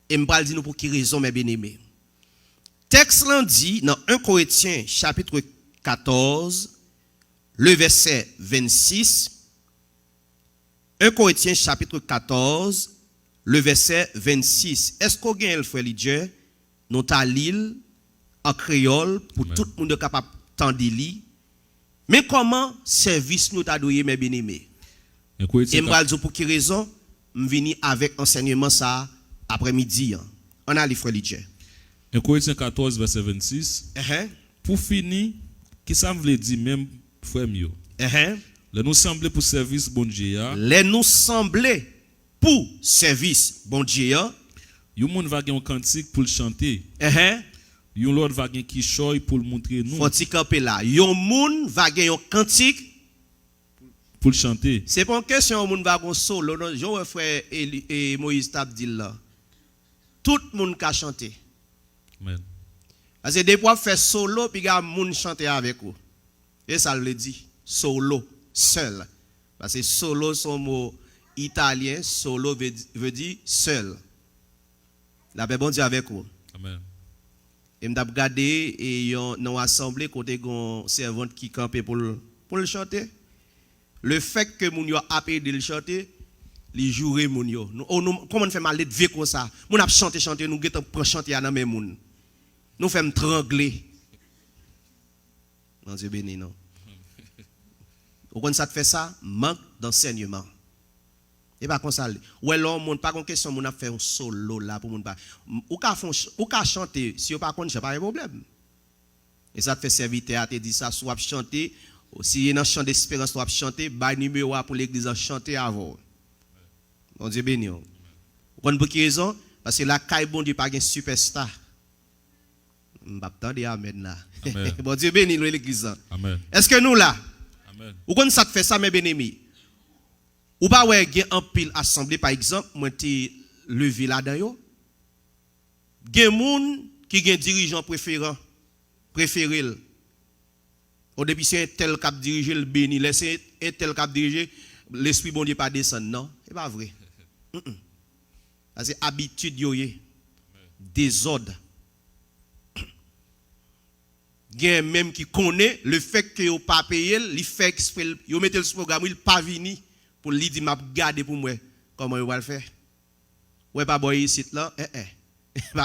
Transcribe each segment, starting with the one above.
Et je vais dire nous pour qui raison, mes bien-aimés. Texte là dit dans 1 Corinthiens chapitre 14, le verset 26. 1 Corinthiens chapitre 14, le verset 26. Est-ce qu'on a le frère Lydia, nous ta l'île en créole pour tout le monde capable d'entendre li. Mais comment service nous t'a doué mes bien-aimés? Et je vais dire pour qui raison, je viens avec enseignement ça après-midi. On a les frères Lydia. 1 Corinthiens 14, verset 26. Pour finir, qui ça veut dire même, frère mieux? Les nous semblait pour service bon Dieu. Les nous semblait pour service bon Dieu. Yon moun va gen un cantique pour le chanter. Yon l'autre va gen qui choy pour le montrer nous. Faut camper là. Yon moun va gen un cantique pour le chanter. C'est pas une question moun va gon solo non, je frère et Moïse t'a dit là. Tout le monde ka chanter. Amen. Parce que des fois faire solo puis ga moun chanter avec vous. Et ça le dit, solo, seul. Parce que solo son mot italien, solo veut dire seul. La paix bon Dieu avec vous. Amen. Et m'ta regardé et dans assemblée côté gon servante qui campait pour le chanter. Le fait que moun yo appelé de le chanter, li jouer moun yo. Comment on fait mal de comme ça? Moun a chanter nous get prend chanter à nan men moun. Nous faisons trangler. Non Dieu béni non. Pourquoi ça te fait ça? Manque d'enseignement. Et pas comme ça. Ouais l'homme pas une question moun a fait un solo là pour moun pas. Ou ka chanter si ou pas connait pas un problème. Et ça te fait serviteur te dit ça soit chanter si dans chant d'espérance soit chanter ba numéro pour l'église chanter avant. Bon Dieu béni. Vous connaissez pour quelle raison? Parce que la caille bon Dieu pas un superstar. M'attendez amen là. Bon Dieu béni l'église. Amen. Est-ce que nous là? Amen. Ou quand ça te fait ça mes bien-aimés? Ou pas ouais gen en pile assemblée par exemple, moi t'ai levé là-dedans yo. Gen moun qui gen dirigeant préféré. Au début c'est un tel cap diriger le béni, laisser un tel cap diriger l'esprit bon Dieu pas descendre non, c'est pas vrai. C'est habitude yo yé. Désordre. Gen même qui connaît le fait que yo pas payé, il fait exprès, yo mette le programme, il pas vini pour lui dire m'a garder pour moi comment yo va le faire. Ouais pas boy ici là,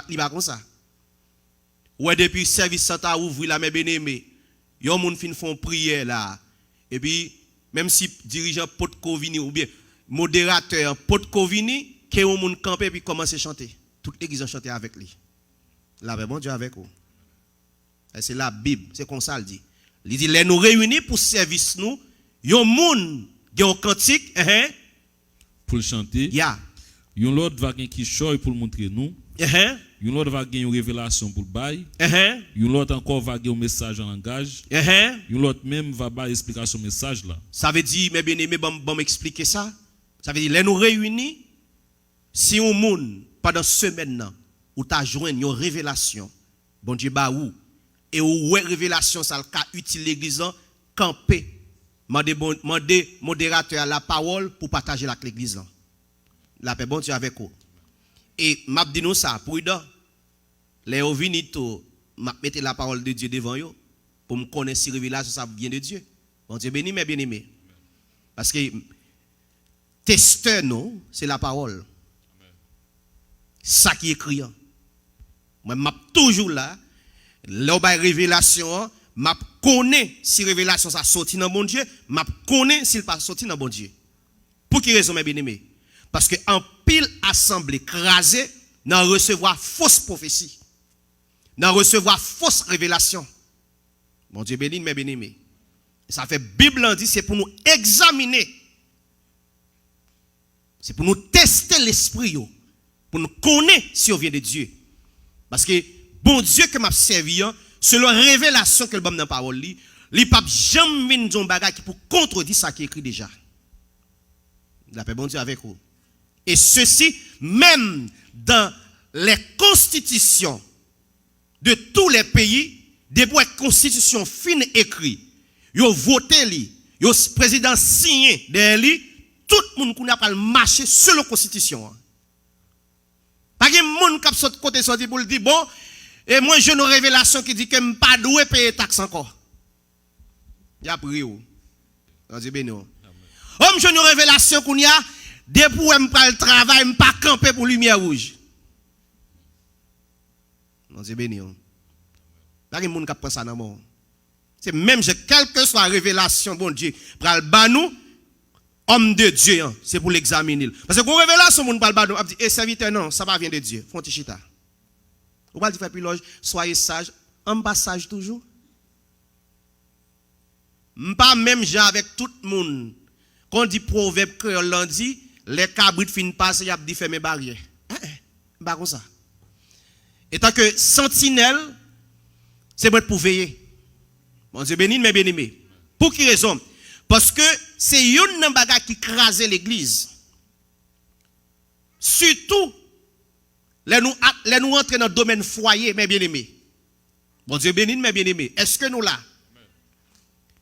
il va comme ça. Ouais depuis service Santa ouvri la mes bien-aimés, yo moun fin font prière là. Et puis même si dirigeant pot Covini ou bien modérateur pot Covini, que yo moun camper puis commencer à chanter. Toute l'église a chanté avec lui. La bon Dieu avec vous. C'est la Bible, c'est comme ça le dit. Il dit les nous réunis pour service nous, yon moun gen cantique pour le chanter. Yon l'autre va gen qui choy pour le montrer nous. Yon l'autre va gen une révélation pour le bail. Yon l'autre encore va gen un message en langage. Yon l'autre même va ba explication message là. Ça veut dire mes bien-aimés bon m'expliquer ça. Ça veut dire les nous réunis si on moun pendant semaine là ou t'a joindre une révélation. Bon Dieu ba ou et ou révélation ça le cas utile l'église camper. Mandez modérateur la parole pour partager avec l'église. La paix bon Dieu avec vous. Et m'a dit nous ça prudent. Les ovinito m'a mettre la parole de Dieu devant eux pour me connaître si révélation ça vient de Dieu. Bon Dieu béni mes bien-aimés. Parce que testeur nous c'est la parole. Ça qui est écrit. Moi m'a toujours là là révélation m'a connaît si révélation ça sorti dans bon Dieu, m'a connaît s'il pas sorti dans bon Dieu. Pour qui raison mes bien-aimés? Parce que en pile assemblée crasée dans recevoir fausse prophétie, dans recevoir fausse révélation. Bon Dieu béni mes bien-aimés. Ça fait Bible en dit c'est pour nous examiner. C'est pour nous tester l'esprit pour nous connaître si on vient de Dieu. Parce que bon Dieu que m'a servi selon révélation que le bon dans parole li pas jamais vinn don bagage pour contredire ça qui est écrit déjà. La paix bon Dieu avec vous. Et ceci même dans les constitutions de tous les pays, depuis la constitution fine écrit, yo voté li, yo président signé derrière li, tout le monde qui n'a pas marché selon la constitution. Pas de monde qui saute côté sorti pour le dire bon et moi j'ai une révélation qui dit que je pas doué payer taxe encore. Il a pris où? On dit béni. Homme j'ai une révélation qu'on y a depuis où pas le travail, me pas camper pour lumière rouge. On dit béni. Pas de monde qui pense ça dans mon. C'est même quelle que soit la révélation bon Dieu pour le banou homme de Dieu, hein, c'est pour l'examiner. Parce que quand révélation, on parle de dit, serviteur, non, ça va venir de Dieu. Fonti chita. Ou pas dire, faire piloge, soyez sage, en bas sage toujours. Pas même genre avec tout le monde. Quand on dit proverbe créole, on dit, les cabrites fin passer, il y a dit fermer barrière. Pas comme ça. Et tant que sentinelle, c'est pour veiller. Bon Dieu béni, mais bien aimé. Pour qui raison? Parce que c'est une bagarre qui crase l'église. Surtout, les nous entrer dans le domaine foyer, mes bien-aimés. Bon Dieu béni, mes bien-aimés. Est-ce que nous là?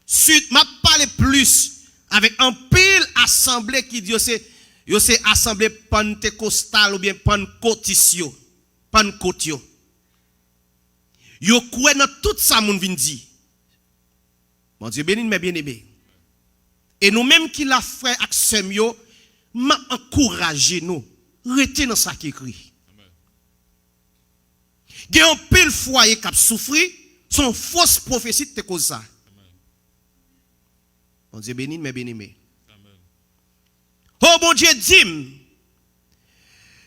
Suite, m'a parlé plus avec un pile assemblée qui dit c'est assemblée pentecostale ou bien pentecôtistio. Pentecôtio. Yo croit dans tout ça moun vinn di. Bon Dieu béni, mes bien-aimés. Et nous-mêmes qui l'a fait avec Semio, m'a encouragé nous. Restez dans ça qui écrit. Il y a un pile foyer qui a souffert, son fausse prophétie te cause ça. Bon Dieu béni, mais béni. Oh bon Dieu dit,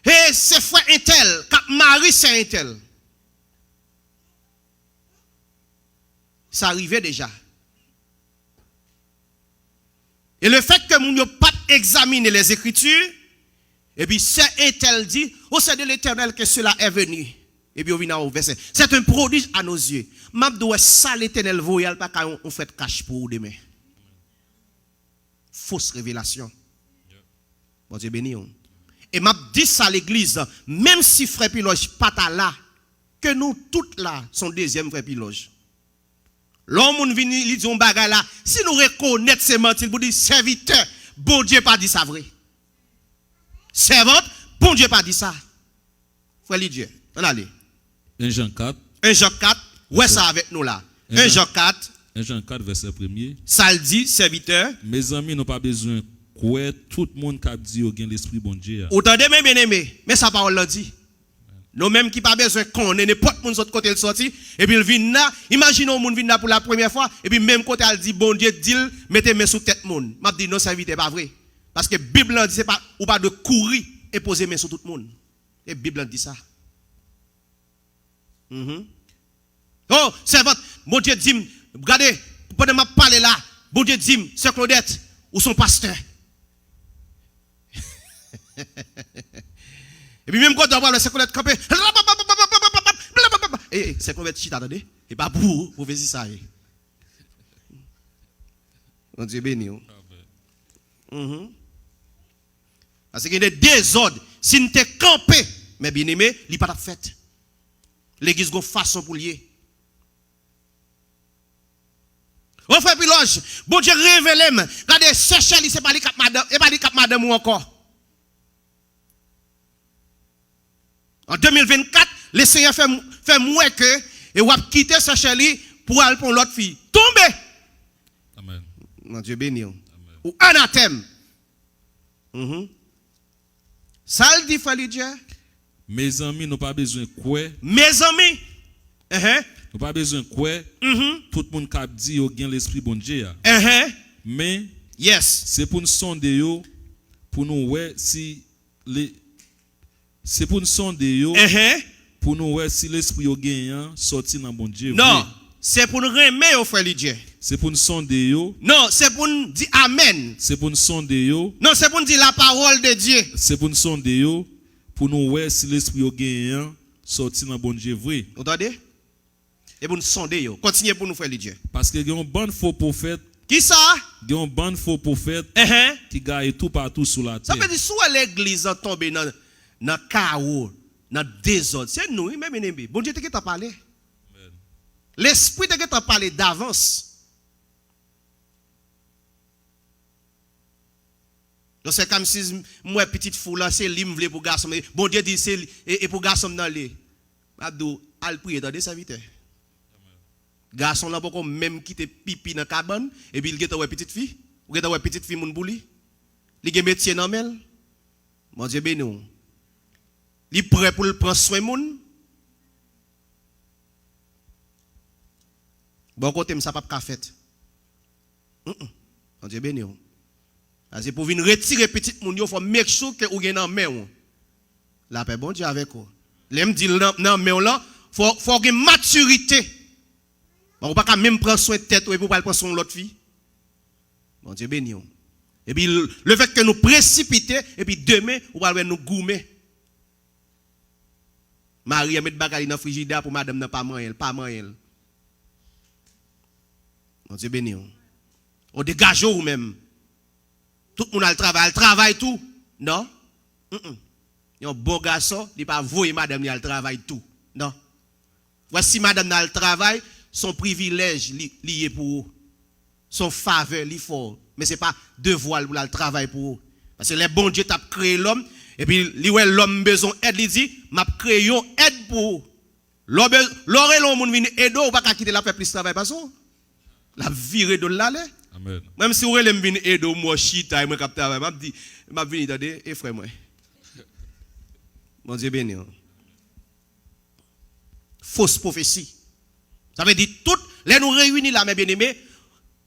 et c'est frère un tel, quand Marie c'est un tel. Ça arrivait déjà. Et le fait que nous n'avons pas examiné les Écritures, et puis c'est un tel dit, au sein de l'Éternel que cela est venu. Et puis on vient au verset. C'est un prodige à nos yeux. M'abdoué ça l'Éternel voyal pas quand on fait cache pour demain. Fausse révélation. Bon Dieu béni. Et m'a dit ça à l'église, même si frère Piloge pas là, que nous toutes là sont deuxième frère Piloge. L'homme vient lui dit on bagarre là, si nous reconnaissons ces mentir pour dire serviteur, bon Dieu pas dit ça vrai. Servante, bon Dieu pas dit ça. Frère Dieu, on allez. 1 Jean 4. 1 Jean 4, ouais ça avec nous là. 1 Jean 4. 1 Jean 4 verset 1er. Ça le dit serviteur. Mes amis n'ont pas besoin quoi tout le monde qui a dit au gain l'esprit bon Dieu. Autant de bien aimé, mais sa parole l'a dit. Nous même qui pas besoin qu'on ait n'importe monde autre côté le sorti et puis il vient là, imaginons monde vient là pour la première fois et puis même côté elle dit bon Dieu dit mettez main sous tête monde. M'a dit non serviteur pas vrai parce que Bible dit c'est pas ou pas de courir et poser main sur tout le monde. Et Bible dit ça. Oh, servante, bon Dieu dit, regardez, pendant que je parle là, bon Dieu dit, c'est Claudette ou son pasteur. Et puis même quand on parle, c'est Claudette campé. Et c'est Claudette chita, attendez. Et pas pour faire ça. Bon Dieu béni. Parce qu'il y a des désordres. Si nous sommes campés, mais bien aimé, il n'y a pas de fête. L'église a une façon pour lier. On fait piloge. Bon Dieu révèle. Regardez, cherchez, c'est pas les cap madame, et pas les cap madame ou encore. En 2024, le Seigneur fait moins que et on va quitter chercher pour aller pour l'autre fille. Tombez. Amen. Mon Dieu béni. Ou anathème. Ça le dit, frère Dieu. Mes amis n'ont pas besoin de quoi. Mes amis. N'ont pas besoin de quoi. Tout le monde qui a dit au gain l'esprit bon Dieu. Mais yes. C'est pour nous sonder yo, pour nous voir si les c'est pour nous sonder yo, pour nous voir si l'esprit au gagnant sorti dans bon Dieu. Non, c'est pour nous remettre au frère Dieu. C'est pour nous sonder yo. Non, c'est pour nous dire amen. C'est pour nous sonder yo. Non, c'est pour nous dire la parole de Dieu. C'est pour nous sonder yo, pour nous voir si l'esprit au gagnant sorti dans bon Dieu vrai. Vous entendez? Et pour nous sonder yo. Continuez pour nous frère Dieu. Parce que il y a un bon faux prophète. Qui ça? Il y a un bon faux prophète qui gagne tout partout sur la terre. Ça veut dire soit l'église tombe dans le chaos, dans le désordre. C'est nous, même ennemi. Bon Dieu te t'a parlé. L'esprit te t'a parlé d'avance. Donc c'est comme si moi petite fou là c'est lui m'vle pour garçon mais bon Dieu dit c'est et pour garçon dans lui. Abdou al prier dans des serviteurs. Garçon là pas même quitter pipi dans cabane et puis il geta ouais petite fille, ou geta ouais petite fille moun bouli. Li gen métier normal. Mon Dieu béni. Li prêt pour le prendre soin moun. Bon côté ça pas fait. Mon Dieu béni. Parce que pour venir retirer petit moun yo faut make sure que ou gen nan main. La paix bon Dieu avec vous. L'aime dit nan main là, faut gen maturité. On pas qu'à même prendre soin de tête ou pour pas prendre soin de l'autre fille. Bon Dieu béni. Et puis le fait que nous précipiter et puis demain on va nous goumer. Marie met bagay dans frigidaire pour madame n'a pas manger, pas manger. Bon Dieu béni. On dégage ou même. Tout le monde a le travail tout. Non? Un bon garçon, il pas voyer madame il a le travail tout. Non? Voici madame a le travail, son privilège lié pour eux. Son faveur li fort, mais c'est pas devoir pour le travail pour eux. Parce que les bon Dieu t'a créé l'homme et puis li ouais l'homme besoin aide, il dit m'a créé une aide pour eux. L'oreille moun vinn aider ou pas quitter la faire plus travail pas ça. La virer de là. Amen. Même si vous voulez venir aider moi chita et moi cap travail, m'a dit m'a venir aider et frère moi. Mon Dieu béni. Fausse prophétie. Ça veut dire toutes les nous réunis là mes bien-aimés,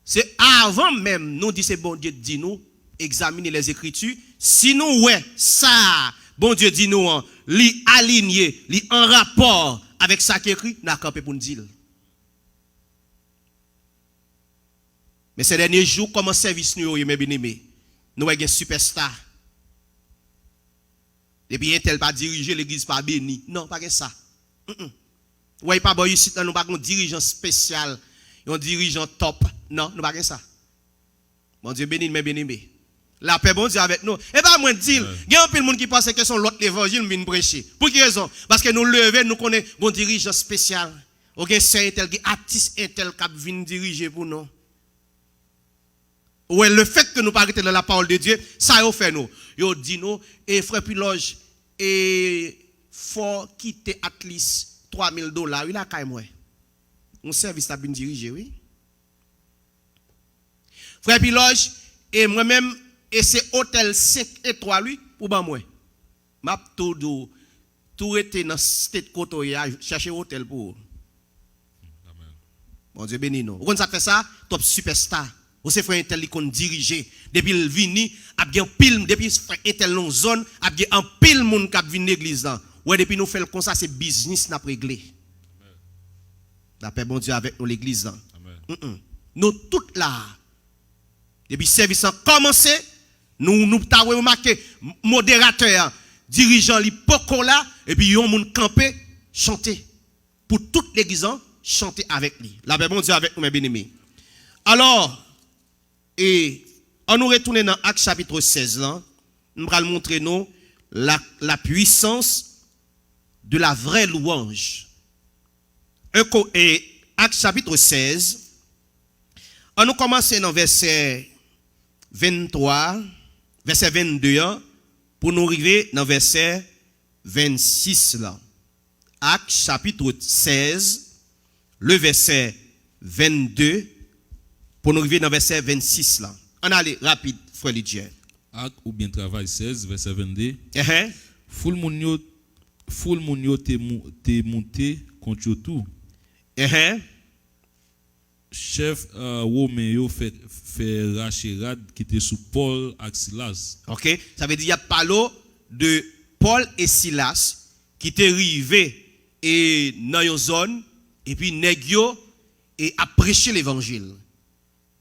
c'est avant même nous dit c'est bon Dieu dit nous examiner les écritures, si nous ouais ça bon Dieu dit nous li aligné, li en rapport avec ça qui écrit, n'a campé pour nous dire. Mais ces derniers jours, comme un service nous, mes bien-aimés, nous avons un superstar. Et puis, un tel pas diriger l'église, pas béni. Non, pas que ça. Ouais, pas bon ici, nous pas un dirigeant spécial, un dirigeant top. Non, nous pas que ça. Mon Dieu béni, mes bien-aimés. La paix, bon Dieu avec nous. Et pas moi dire, il y a un peu de monde qui pense que son l'autre l'évangile vient prêcher. Pour quelle raison? Parce que nous levons, nous connaissons un dirigeant spécial. Ok, c'est un tel, un artiste, un tel qui vient diriger pour nous. Ouais, le fait que nous pas arrêter dans la parole de Dieu, ça y fait nous. Yo dit nous, et frère Piloge, et faut quitter at least $3,000. Il a quand même, un service à bien diriger, oui. Frère Piloge, et moi-même, et c'est hôtel 5 étoiles, lui, pour moi. M'a tout été dans cette côte, chercher hôtel pour. Amen. Bon Dieu béni nous. Vous ça fait ça, top superstar. Vous savez frère intel qui diriger depuis le vini, a bien pile depuis frère intel dans zone, a bien un pile monde qui vient l'église là. Ouais depuis nous fait comme ça c'est business n'a réglé. La paix bon Dieu avec nous l'église là. Nous toutes là. Depuis service a commencé, nous t'a remarqué modérateur, dirigeant li poko là et puis yon monde camper chanter pour toute l'église chanter avec lui. La paix bon Dieu avec nous mes bien-aimés. Alors et on nous retourne dans Actes chapitre 16 là, nous allons montrer nous la puissance de la vraie louange. Et Actes chapitre 16, on nous commence dans verset 23, verset 22 pour nous arriver dans verset 26 là. Actes chapitre 16, le verset 22 pour nous arriver dans verset 26 là. On allait rapide, frère Lydia. Acte ou bien travail 16, verset 22. Foule moun yo te monté contre tout. Chef Romain yo fait rachérat qui était sous Paul et Silas. OK, ça veut dire il y a parlé de Paul et Silas qui étaient arrivés et dans une zone et puis nèg yo et a prêché l'évangile.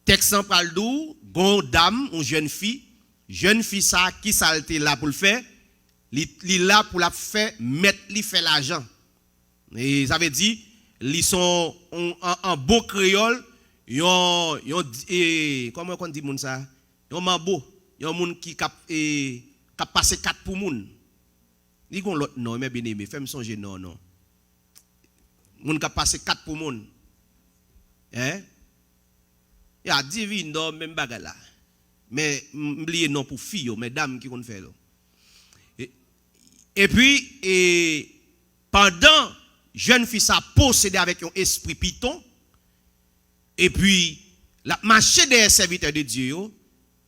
Texte en parle d'où, gon dame, une jeune fille ça qui salte là pour le faire, li là pour la faire mettre li fait l'argent. Et ça veut dire ils sont en bon créole, yon comment on dit moun ça, yon mambo, yon moun qui cap passer 4 pour moun. Li gon l'autre non mais bien aimé, fais me songer non. Moun cap passer 4 pour moun. Ya divine dans même bagarre là. Mais oubliez non pour filles, mesdames qui vont faire là. Et puis pendant jeune fille ça possédé avec un esprit python et puis la marché des serviteurs de Dieu,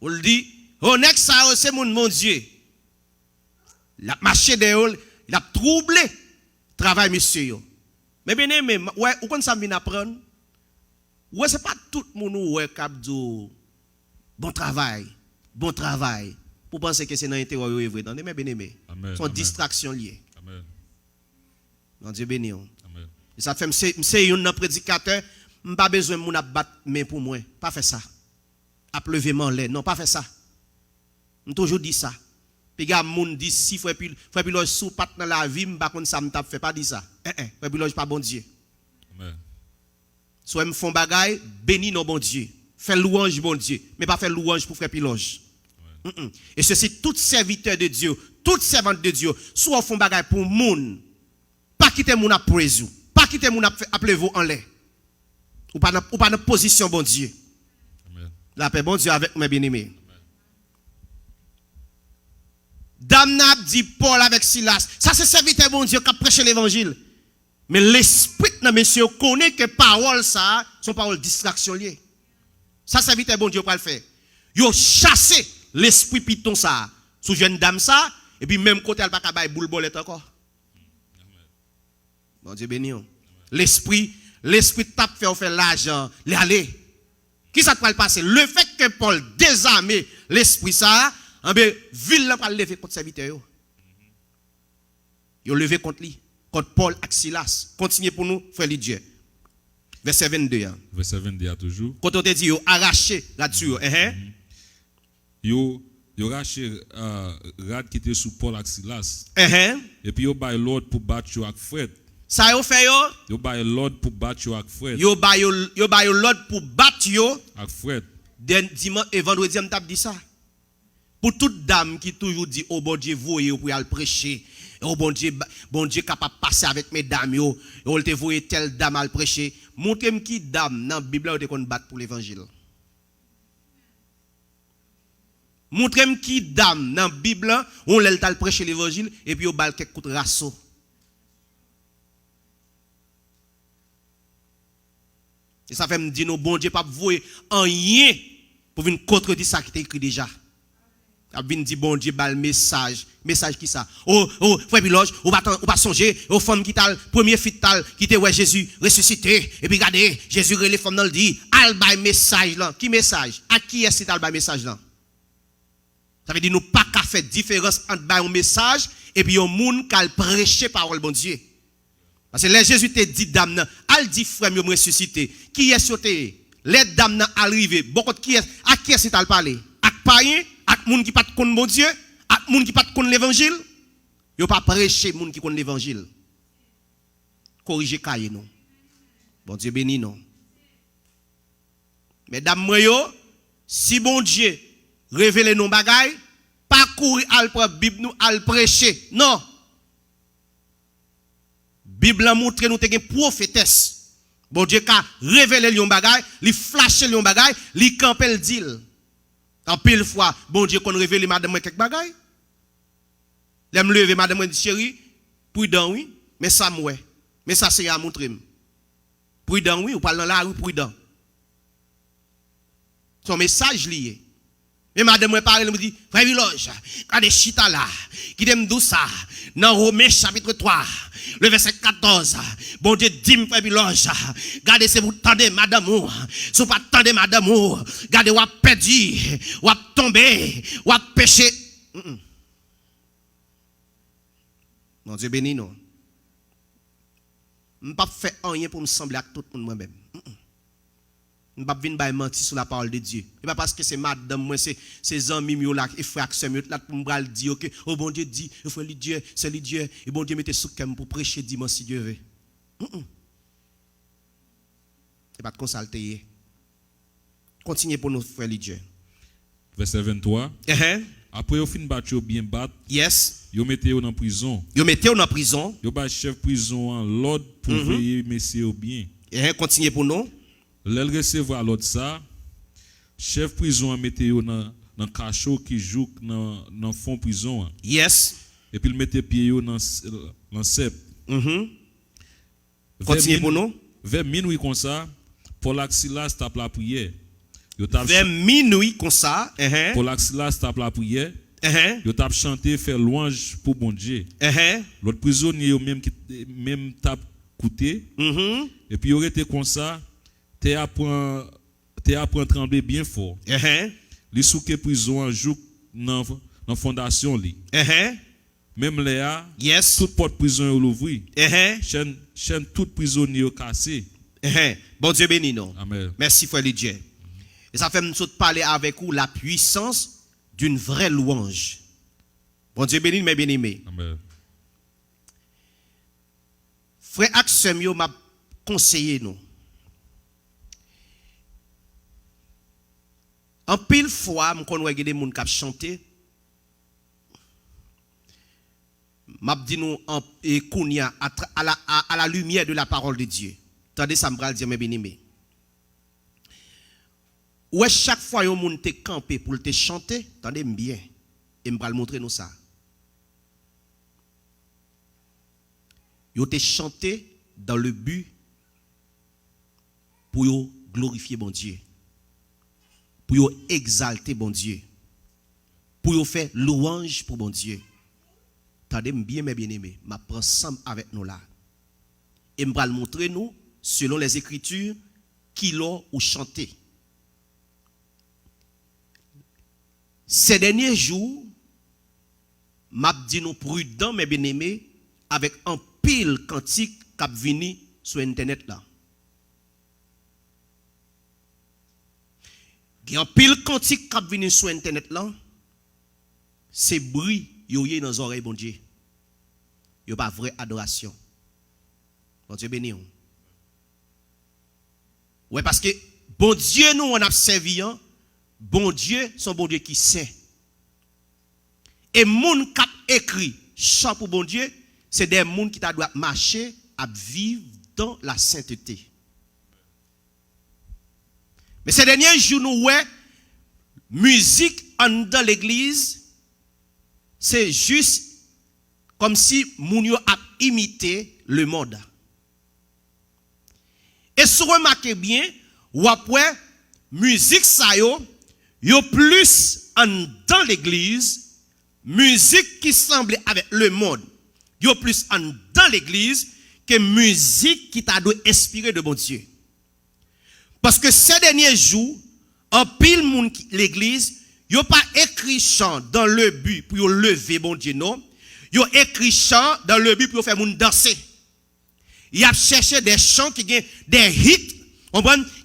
on le dit, honnête ça c'est mon Dieu. La marché des il a troublé travail monsieur. Mais bien aimé, ouais, ou quand ça vient apprendre, ouais c'est pas tout le monde ouais cap dit bon travail pour penser que c'est dans l'intérieur vrai. Non, mais bien aimé. Son distraction liée. Amen. Non Dieu béni. Amen. Et ça fait c'est un prédicateur, pas besoin mon a battre main pour moi, pas faire ça. A pleuver man non, pas faire ça. On toujours dit ça. Puis gars moun dit si frère Piloge sous pat dans la vie, m'pa konn ça m't'a fait pas dit ça. Frère Piloge pas bon Dieu. Amen. Soit me font bagaille, béni non bon Dieu. Fait louange bon Dieu, mais pas faire louange pour frère Piloge. Et ceci tout serviteur de Dieu, toute servante de Dieu, soit font bagaille pour moun, pas quitter moun à praise, pas quitter moun à appeler vous en l'air. Ou pas dans position bon Dieu. Amen. La paix bon Dieu avec mes bien-aimés. Dame n'a dit Paul avec Silas. Ça c'est serviteur bon Dieu qui a prêché l'évangile. Mais l'esprit de monsieur connaît que parole ça, son parole distraction liée. Ça serviteur bon Dieu pour le faire. Yo chassé l'esprit python ça sous jeune dame ça et puis même côté elle pas ka bay boule bolette encore. Bon Dieu béni. L'esprit tape faire l'argent, aller. Qui ça va le passer? Le fait que Paul désarme l'esprit ça, en ben ville là va lever contre serviteur yo. Yo levé contre lui, contre Paul et Silas. Continuez pour nous frère Dieu. Verset 22. Verset 22 toujours. Quand on te dit yo arraché là-dessus Yo arraché rad qui était sous Paul et Silas. Et puis yo bay l'ordre pour battre yo avec Fred. Ça yo fait yo? Yo bay l'ordre pour battre yo avec Fred. Yo bay l'ordre pour battre yo avec Fred. Dimanche et vendredi on t'a dit ça. Pour toute dame qui toujours dit oh bon Dieu voyez pour aller prêcher. Oh bon Dieu capable de passer avec mes dames yo. On te voyé telle dame à prêcher. Montrez-moi qui dame dans la Bible où on battre pour l'évangile. Montrez-moi qui dame dans la Bible où on l'a prêcher l'évangile et puis on bal quelques coups de rasso. Et ça fait me dire non bon Dieu pas voyer en rien pour venir contredire ça qui est écrit déjà. A vinn dit bon Dieu bal message qui ça oh frère Piloge ou pas songer aux femmes qui tal premier fital qui était ouais Jésus ressuscité et puis regardez Jésus relé femme dans le dit al bay message là qui message à qui est cet al bay message là ça veut dire nous pas qu'à faire différence entre bay un message et puis un monde qui prêcher parole bon Dieu parce que les Jésus te dit dame al dit frère me ressuscité qui est sauté les dames arrivé beaucoup qui est à qui est cet al parler à païen ak moun qui pas connaît bon Dieu, ak moun qui pas connaît l'évangile, yo pas prêcher moun qui connaît l'évangile. Corriger cahier non. Bon Dieu béni non. Mesdames moi yo, si bon Dieu révèle nos bagailles, pas courir al prendre Bible nous al prêcher. Non. Bible montre nous te gen prophétesse. Bon Dieu ka révéler lion bagaille, li flasher lion bagaille, li camper le deal. En pile fois, bon Dieu qu'on révèle madame quelques bagailles. L'aime lever madame dit chérie, prudent oui, mais ça moi. Mais ça c'est à montrer. Prudent oui, ou parle dans la rue prudent. Son message lié. Mais madame moi parle me dit frère Piloge, quand des chita là, qui t'aime d'où ça dans Romains chapitre 3, le verset 14. Bon Dieu dit frère Piloge, regardez si vous tendez madame ou, si vous pas tendez madame ou, regardez ou a perdu, ou a tombé, ou a péché. Mon Dieu béni non. Je ne pas faire rien pour me sembler à tout le monde moi-même. Je ne vais pas venir mentir sur la parole de Dieu. Ce n'est pas parce que c'est madame, moi, c'est amis, et frères, là, pour me dire que, oh bon Dieu dit, il faut le Dieu, c'est le Dieu, et bon Dieu mettez sous cam pour prêcher dimanche si Dieu veut. C'est pas de consulter. Continuez pour nous, frère Dieu. Verset 23. Après, au fin battu bien battu. Yes. Yo mettez en prison. Yo mettez en prison. Yo ba chef prison en l'ordre pour veiller messieurs bien. Continuez pour nous. L'elle recevoir l'autre ça, chef prison a metté dans dans cachot qui joue dans fond prison. Yes. Et puis il mettait pied dans cep. Continuez pour nous. Vers minuit comme ça, Paul Silas tape la prière. Vers minuit comme ça, Paul Silas tape la prière. Yo tape chanter faire louange pour bon Dieu. L'autre prisonnier même tape écouter. Et puis il aurait été comme ça, t'es apprend trembler bien fort. Les souke prison joue dans fondation li. Même là, yes, toute porte prison l'ouvri. Chaîne toute prisonnier cassé. Bon Dieu béni nous. Amen. Merci frère Dieu. Et ça fait nous parler avec vous la puissance d'une vraie louange. Bon Dieu béni mes bien-aimés. Amen. Frère Axem yo m'a conseillé nous. En pile fois, je connais des gens qui chantent. M'a dit nous à la lumière de la parole de Dieu. Attendez, ça me va dire mes bien-aimés. Ouais, chaque fois yon moun te campé pour te chanter, attendez bien, et me va montrer nous ça. Yo te chanté dans le but pour yo glorifier bon Dieu. Pour yo exalter bon Dieu. Pour yo faire louange pour bon Dieu. Attendez bien mes bien-aimés, m'a prend ensemble avec nous là. Et me va montrer nous selon les écritures qui l'ont ou chanté. Ces derniers jours, m'a dit nous prudents mes bien-aimés avec un pile cantique qui venu sur internet là. Il y a un pile cantique qui venu sur internet là. C'est bruit yoye dans les oreilles bon Dieu. Il n'y a pas vraie adoration. Bon Dieu béni. Ouais, parce que bon Dieu nous on a servi. Bon Dieu, son bon Dieu qui saint. Et moun qui écrit chant pour bon Dieu, c'est des moun qui doivent marcher à vivre dans la sainteté. Mais ces derniers jours, nous ouais, musique dans l'église, c'est juste comme si moun yo a imité le monde. Et si vous remarquez bien, ou après, musique ça yo plus dans l'église, musique qui semble avec le monde, yo plus dans l'église que musique qui t'a dû inspirer de bon Dieu. Parce que ces derniers jours, en pile monde l'église, yo pas écrit chant dans le but pour yo lever bon Dieu non, yo écrit chant dans le but pour faire monde danser. Il a cherché des chants qui ont des hits,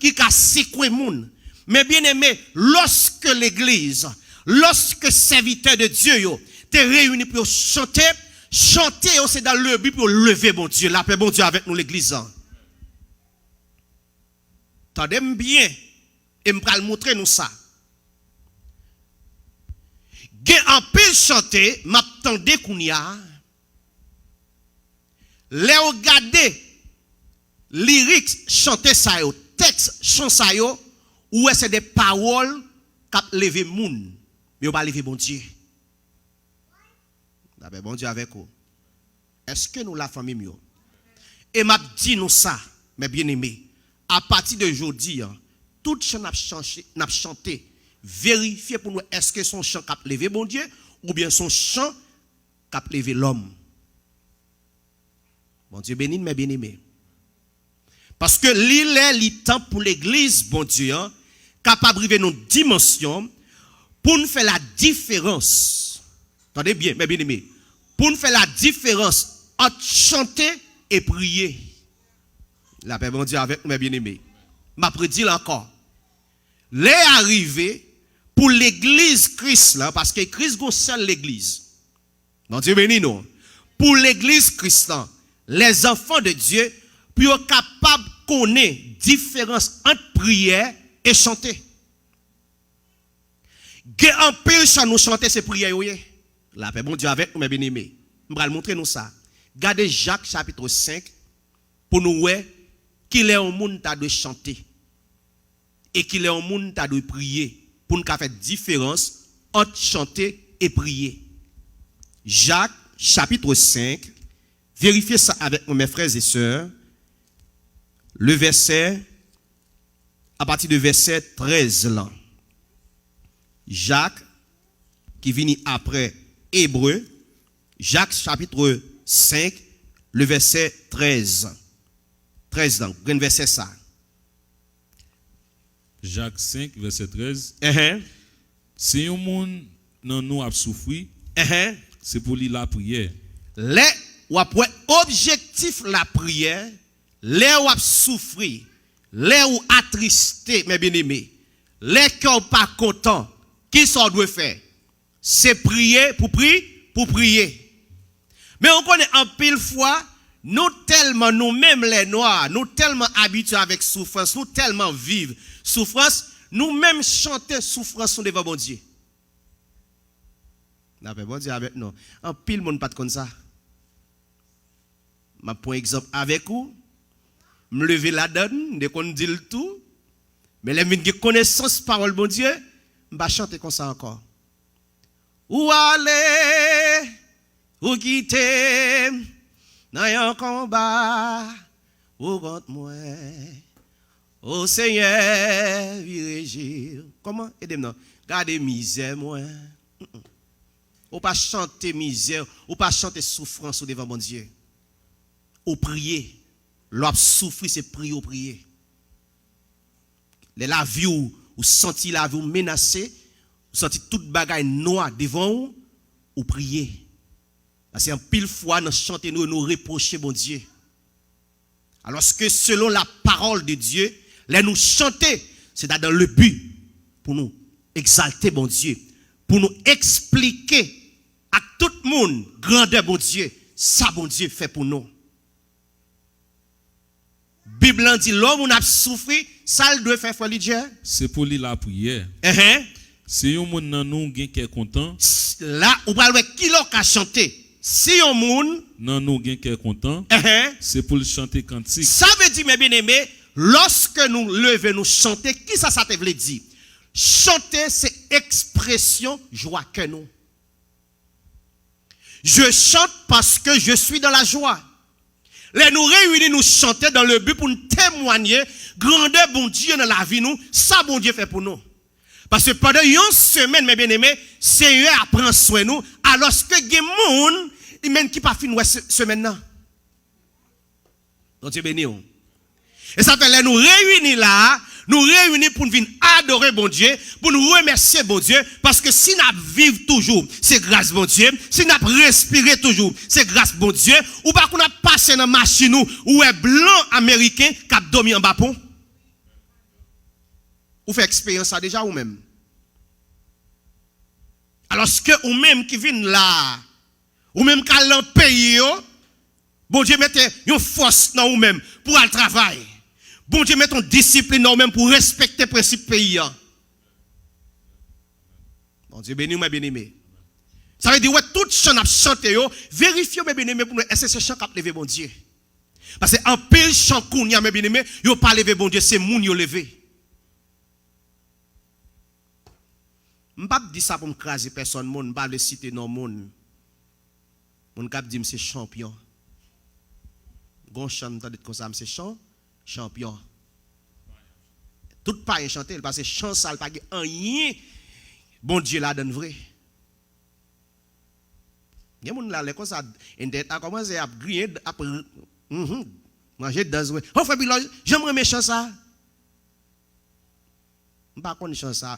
qui ca secouer monde. Mais bien aimé, lorsque l'église, lorsque serviteur de Dieu yo, te réunis pour chanter, c'est dans le but pour lever bon Dieu, la paix bon Dieu avec nous l'église. Tendez bien, et me pral montrer nous ça. Gen en pile chanter, m'attendez kounya. Les regarder lyrics chanter ça yo, texte chant ça yo, ou c'est des paroles qui lever moun, mais on pas lever bon Dieu. D'abord bon Dieu avec vous. Est-ce que nous la famille mieux? Et m'a dit nous ça, mes bien-aimés, à partir d'aujourd'hui, tout chant n'a chanté, vérifiez pour nous est-ce que son chant cap lever bon Dieu ou bien son chant cap lever l'homme. Bon Dieu béni mes bien-aimés. Parce que l'il est temps pour l'église bon Dieu capable de nos dimensions pour nous faire la différence. Attendez bien mes bien-aimés. Pour nous faire la différence entre chanter et prier. La paix bon Dieu avec mes bien-aimés. M'a prédit encore. Les arrivés pour l'église Christ là, parce que Christ est seul l'église. Bon Dieu béni nous. Pour l'église Christ là, les enfants de Dieu pour être capables de connaître la différence entre prière et chanter. En pile chant nous chanter c'est prière. La paix bon Dieu avec nous mes bien-aimés. Je vais montrer nous ça. Regardez Jacques chapitre 5 pour nous voir qu'il est un monde qui doit chanter et qu'il est un monde qui doit prier pour nous faire différence entre chanter et prier. Jacques, chapitre 5, vérifiez ça avec mes frères et sœurs, le verset, à partir du verset 13 là. Jacques, qui vient après Hébreu, Jacques chapitre 5, le verset 13. 13 ans, grand verset ça. Jacques 5, verset 13. Si un monde dans nous a souffert, c'est pour lui la prière. Les ou après objectif la prière, les ou souffrir, les ou attristé, mes bien-aimés, les qui sont pas contents, qui sont doit faire? C'est prier pour prier. Mais on connaît en pile fois, nous tellement, nous-mêmes les Noirs, nous tellement habitués avec souffrance, nous tellement vivons souffrance, nous-mêmes chanter souffrance devant bon Dieu. Non, mais bon Dieu avec nous. En pile, monde pas comme ça. Je prends exemple avec vous. Me lever la donne, dès qu'on dit le tout. Mais les gens qui connaissent parole bon Dieu, je vais chanter comme ça encore. Ou aller, ou quitter, dans un combat, ou contre moi. Ô Seigneur, virégir. Comment? Aidez-moi. Gardez misère, moi. Ou pas chanter misère, ou pas chanter souffrance devant mon Dieu. Ou prier. L'homme souffrir, c'est prier ou prier. La vie ou senti la vie menacée, ou senti toute bagaille noire devant vous, ou prier. Parce qu'en pile fois, nous chantons, nous reprocher mon Dieu. Alors que selon la parole de Dieu, là nous chanter, c'est dans le but pour nous exalter mon Dieu, pour nous expliquer à tout le monde grandeur bon Dieu, ça bon Dieu fait pour nous. Bible dit l'homme a souffert, ça doit faire foi Dieu. C'est pour lui la prière. Si un monde nan nous gen qui content, là on va voir qui l'a chanté. Si un monde nan nous gen qui content, c'est pour le chanter cantique. Ça veut dire mes bien-aimés, lorsque nous levons, nous chanter, qui ça te veut dire? Chanter, c'est expression joie que nous. Je chante parce que je suis dans la joie. Les nous réunis, nous chanter dans le but pour nous témoigner grandeur bon Dieu dans la vie nous, ça bon Dieu fait pour nous. Parce que pendant une semaine, mes bien-aimés, Seigneur prend soin de nous, alors que des gens, ils même qui pas fini cette semaine-là. Donc Dieu béni. Et ça fait nous réunir là, nous réunir pour nous venir adorer bon Dieu, pour nous remercier bon Dieu, parce que si nous vivons toujours, c'est grâce bon Dieu. Si nous respirons toujours, c'est grâce bon Dieu. Ou pas qu'on a passé dans la machine où est blanc américain qui a dormi en bas pont. Ou fait expérience ça déjà ou même. Alors que ou même qui viennent là, ou même qui dans le pays, bon Dieu mette une force dans ou même pour aller travailler. Bon Dieu mette une discipline dans ou même pour respecter le principe pays. Bon Dieu béni ou mes bien-aimés. Ça veut dire ouais tout chant a chanté vérifiez mes bien-aimés pour est-ce que ce chant a levé bon Dieu. Parce que en pile chant kounya mes bien-aimés, yo pas levé bon Dieu, c'est moun yo levé. Je ne vais pas dire ça pour me craser personne, je ne vais pas le citer non monde. Mon cap dit c'est champion. Gon chante comme ça c'est champion. Tout pas un chanter parce que chant ça pas rien. Bon Dieu la donne vrai. Il y a moun là comme ça internet a commencé à griller à manger dans on fait bilan, j'aimerais méchant ça. Je ne sais pas connaître ça.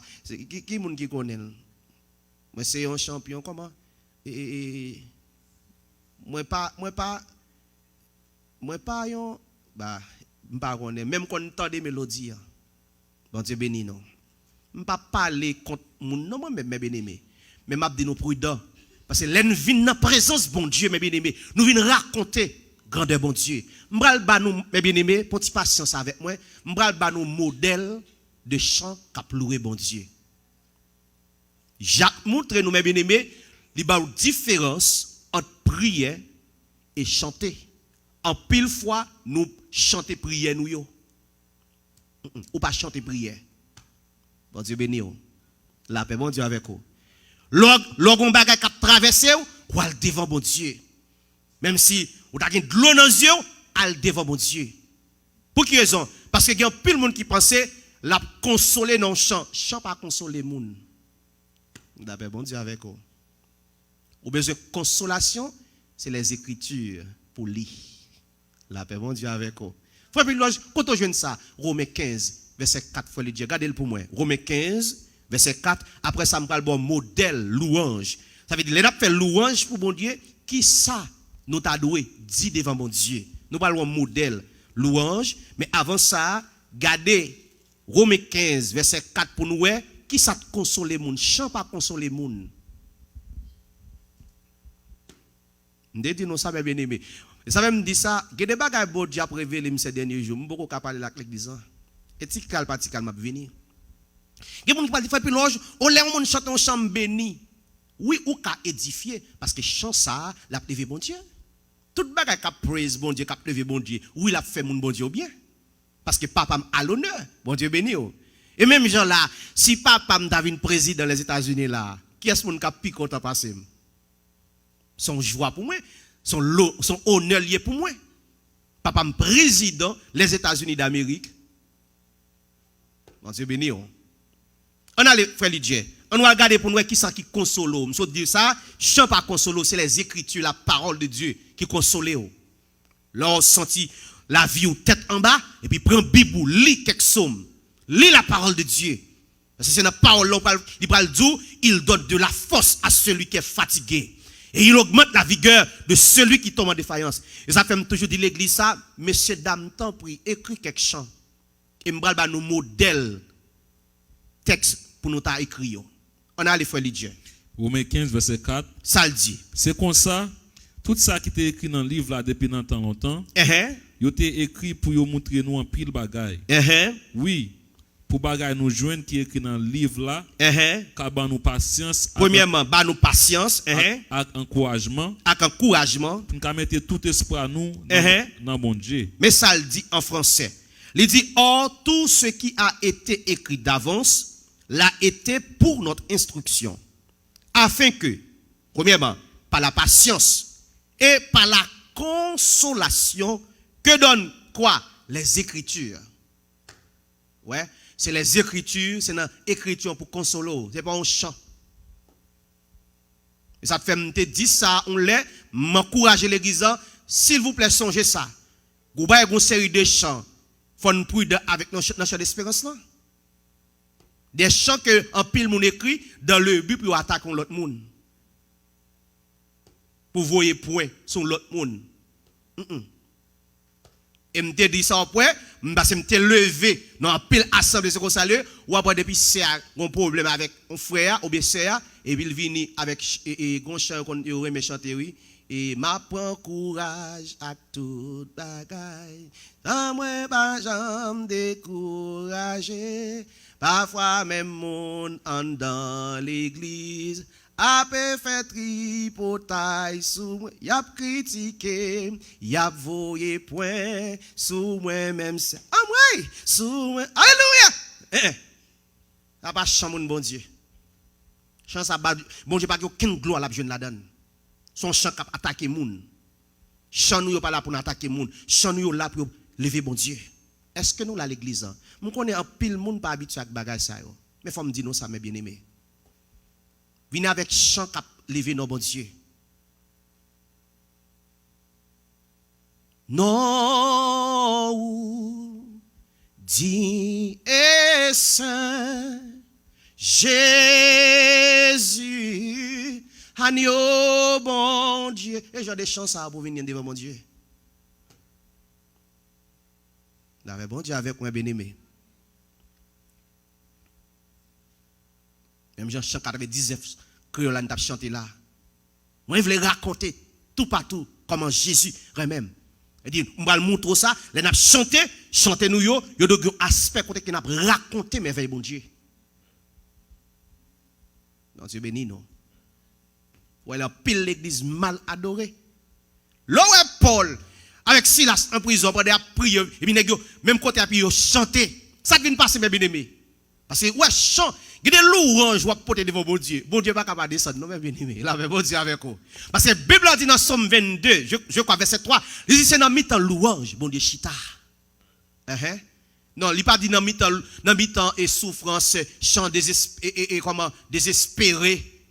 Qui moun qui connaît? Moi c'est un champion comment? Moi pas yon bah pas connaît même quand entend des mélodies. Bon Dieu béni non. Je ne pas parler contre moun non moi même mes bien-aimés. Mais m'a dit nous prudent parce que l'en vinn dans présence bon Dieu mes bien-aimés. Nous vinn raconter grandeur bon Dieu. M'bral ba nous mes bien-aimés, petit patience avec moi. M'bral ba nous modèle de chant qu'a loué bon Dieu. Jacques montre nous mes bien-aimés, il y a une différence entre prière et chanter. En pile fois nous chanter prière nous yo. Ou pas chanter prière. Bon Dieu béni. La paix bon Dieu avec vous. Lorsqu'on bagay qui traverser ou al devant bon Dieu. Même si ou t'as de l'eau dans les yeux, al devant bon Dieu. Pour quelle raison? Parce que il y a pile monde qui pensait la consoler non chant. Chant pas consoler moun. D'après bon Dieu avec vous. Ou besoin de consolation, c'est les écritures pour lire. La paix bon Dieu avec vous. Frère Piloge, quand on joue ça, Romains 15, verset 4, faut le dire, regardez-le pour moi. Romains 15, verset 4, après ça me parle bon modèle, louange. Ça veut dire, les fait louange pour bon Dieu, qui ça nous t'a doué, dit devant mon Dieu. Nous parlons modèle, louange, mais avant ça, regardez Romains 15, verset 4 pour nous, qui ça te console les moun, chant pas console les moun. M'de dit non ça bien aimé. Ça même dit ça, il y a des bagages bon Dieu a révélé ces derniers jours, m'boko ka parler avec l'église. Et tikal patikal m'a venir. Il y a des gens qui parlent de Piloge, on l'a on chante en chant béni. Oui, ou ka édifier parce que chant ça, l'a levé bon Dieu. Tout bagage ka praise bon Dieu, ka levé bon Dieu. Oui, l'a fait mon bon Dieu bien. Parce que papa a l'honneur, bon Dieu béni. Et même gens là, si papa m'a devenu président des États-Unis là, qui est-ce mon ka pi content passer? Son joie pour moi, son honneur lié pour moi. Papa me président les États-Unis d'Amérique. Bon Dieu béni. On a les frères Dieu. On va regarder pour nous qui ça qui console. On se dire ça, chant pas console, c'est les écritures, la parole de Dieu qui console. Là on sentit la vie ou tête en bas et puis prend Bible, lit quelques psaumes. Lis la parole de Dieu. Parce que c'est la parole il parle d'où il donne de la force à celui qui est fatigué. Et il augmente la vigueur de celui qui tombe en défaillance. Et ça fait toujours dire l'église ça, messieurs, dames, tant pris, écrit quelques chants. Et m'bral ba nous modèle texte pour nous ta écrit. On a les frères Dieu. Romains 15 verset 4. Ça le dit. C'est comme ça, tout ça qui était écrit dans le livre là depuis longtemps. Il était écrit pour nous montrer nous en pile bagaille. Oui. Pour bagaille nous joindre qui est écrit dans le livre là, car ba nous patience. Premièrement, ba nous patience, avec encouragement. Avec encouragement. Pour nous mettre tout espoir nous dans bon Dieu. Mais ça le dit en français. Il dit, or tout ce qui a été écrit d'avance l'a été pour notre instruction, afin que, premièrement, par la patience et par la consolation que donnent quoi? Les Écritures. Ouais. C'est les Écritures, c'est une écriture pour consoler, c'est pas un chant. Et ça fait me dire ça, on l'est, m'encourager l'église, s'il vous plaît, songez ça. Vous avez une série de chants, faut nous prudent avec nos chants d'espérance là. Des chants que en pile moun écrit dans le but pour attaquer l'autre monde. Pour voyer point sur l'autre monde. Et me dit ça après, parce que me levé dans un pile assemblée ce qu'on salue ou après depuis c'est un problème avec un frère ou bien sœur et puis il vient avec et gon chant qu'on remet chanter oui et m'a prend courage à toute bagaille sans moi pas jamais décourager parfois même monde en dans l'église a fait tripotaille sous moi, y a critiqué, y a voyé point sous moi même c'est moi sous moi alléluia ça pas chant bon Dieu chant ça bon Dieu pas aucune gloire la jeune la donne son chant cap attaquer moun chant nous pas là pour attaquer moun chant nous là pour lever bon Dieu est-ce que nous là l'église nous connaît en pile monde pas habitué avec bagage ça yo mais faut me dire non ça mes bien-aimés. Venez avec chant cap lever nos bon Dieu. Non, dit et saint Jésus, agneau bon Dieu. Et j'ai des chants ça pour venir devant mon Dieu. Avec bon Dieu avec moi bien-aimé. Même Jean 99 créole n'a chanté là. Moi je voulais raconter tout partout comment Jésus même. Il dit on va montrer ça, les n'a chanté nous yo de aspect côté qui n'a raconté merveille bon Dieu. Non Dieu béni non. Ouais la pile l'église mal adorée. Là où Paul avec Silas en prison pendant la prière et puis même côté à puis chanter. Ça qui vient passer mes bien-aimés. Parce que ouais chant Il y a des louanges ou porter devant bon Dieu. Bon Dieu pas capable de descendre, non mais bien aimé. Il avait bon Dieu avec vous. Parce que la Bible dit dans Somme 22, je crois verset 3, il dit c'est dans mi-temps louange, bon Dieu chita. Non, il pas dit dans mi-temps et souffrance, chant désespéré, désespéré.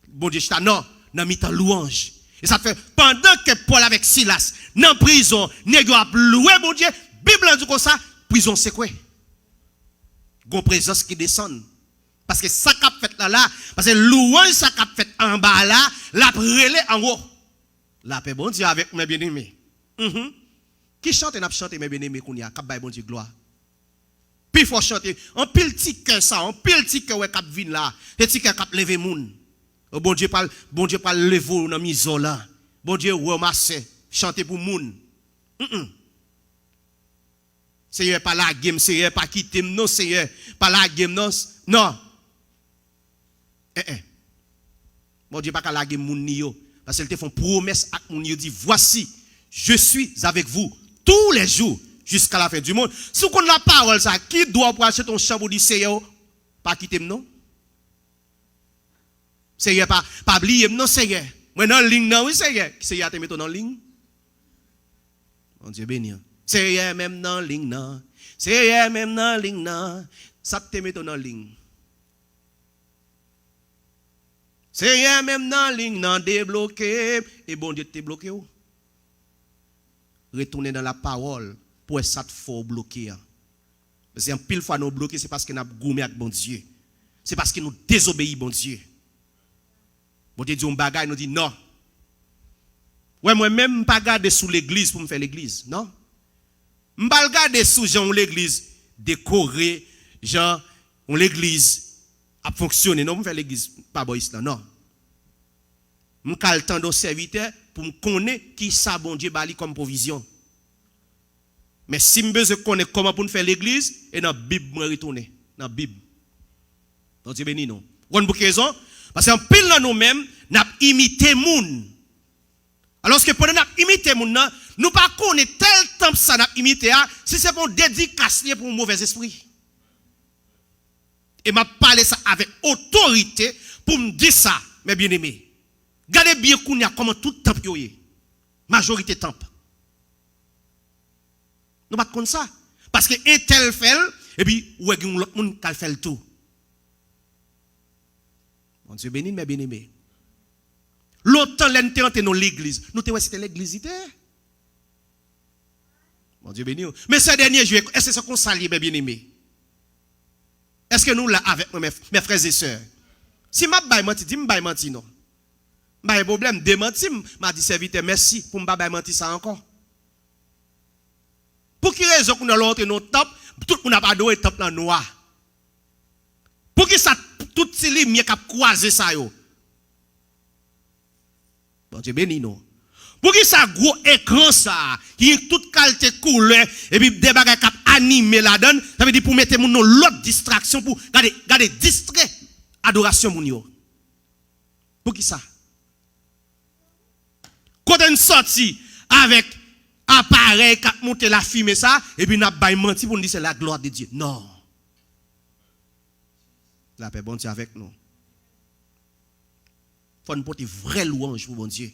Bon Dieu chita, non, dans mi-temps louange. Et ça fait pendant que Paul avec Silas dans prison, nègre a loué bon Dieu, Bible dit comme ça, prison c'est quoi? Gon présence qui descend. Parce que ça qu'a fait là, parce que louange ça qu'a fait en bas là, la relé en haut. La paix bon Dieu avec mes bien-aimés. Qui chante et n'a chanté mes bien-aimés qu'on y a, cap bail bon Dieu gloire. Puis faut chanter, en pile petit cœur ça, en pile petit cœur cap vinn là, petit cœur cap lever moun. Bon Dieu pas lever dans miso là. Bon Dieu ramasser, chanter pour moun. Seigneur pas la game, Seigneur pas quitter non, Seigneur pas la game non. Non. Bon Dieu pas la game moun yo parce qu'il te font promesse à moun yo dit voici, je suis avec vous tous les jours jusqu'à la fin du monde. Si on la parole ça, qui doit pour acheter ton champ pour dire Seigneur pas quitter non? Seigneur pas oublier non Seigneur. Moi dans ligne non oui Seigneur. Seigneur te mettre dans ligne. Mon Dieu béni. Seigneur même dans ligne non. Seigneur même dans ligne non. Ça te mettre dans ligne. Seigneur même dans ligne non débloqué et bon Dieu te bloqué où? Retourner dans la parole pour ça te faut bloquer. Parce que pile fois nous bloquer c'est parce que nous avons gourmé avec bon Dieu. C'est parce que nous désobéissons bon Dieu. Bon Dieu dit un bagage nous dit non. Ouais moi même pas garder sous l'église pour me faire l'église, non? M'pas garder sous Jean l'église décoré, Jean l'église a fonctionné, non me faire l'église pas boys là, non. M'ka le temps de serviteur pour me connaître qui ça bon Dieu bali comme provision. Mais si me besoin connaître comment pour faire l'église et dans Bible me retourner, dans Bible. Donc Dieu béni non. Bonne raison parce qu'en pile là nous-mêmes n'a imité moun. Alors que pendant n'a imité moun nous pas connaître tel temps ça n'a imité si c'est pour dédicace pour un mauvais esprit. Et m'a parlé ça avec autorité pour me dire ça mes bien-aimés. Regardez bien comment tout temple yoye. Majorité temple. Nous pas comme ça parce que un tel fait et puis ouais gen l'autre monde qui fait le tout. Mon Dieu béni mes bien-aimés. L'autant l'entrée dans l'église. Nous te c'était l'église était. Mon Dieu béni. Mais ce dernier jour est-ce que ça qu'on s'allie mes bien-aimés? Est-ce que nous là avec mes frères et sœurs? Si m'a bail menti, dis m'bail menti non. Pas problème, démenti, m'a dit serviteur merci pour m'ba bail menti ça encore. Pour qui raison qu'on a l'autre nos top, tout le monde n'a pas adoré top dans noir. Pour qui ça tout ces lumière qui croiser ça yo. Bon Dieu béni non. Pour qui ça gros écran ça, qui toute qualité couleur et puis des bagages qui animé là-dedans, ça veut dire pour mettre mon l'autre distraction pour garder distrait adoration moun yo. Pour qui ça? Quand on sorti avec appareil qui monte la fumée ça et puis n'a pas menti pour nous dire c'est la gloire de Dieu. Non. La paix bon Dieu avec nous. Faut nous porter vraie louange pour bon Dieu.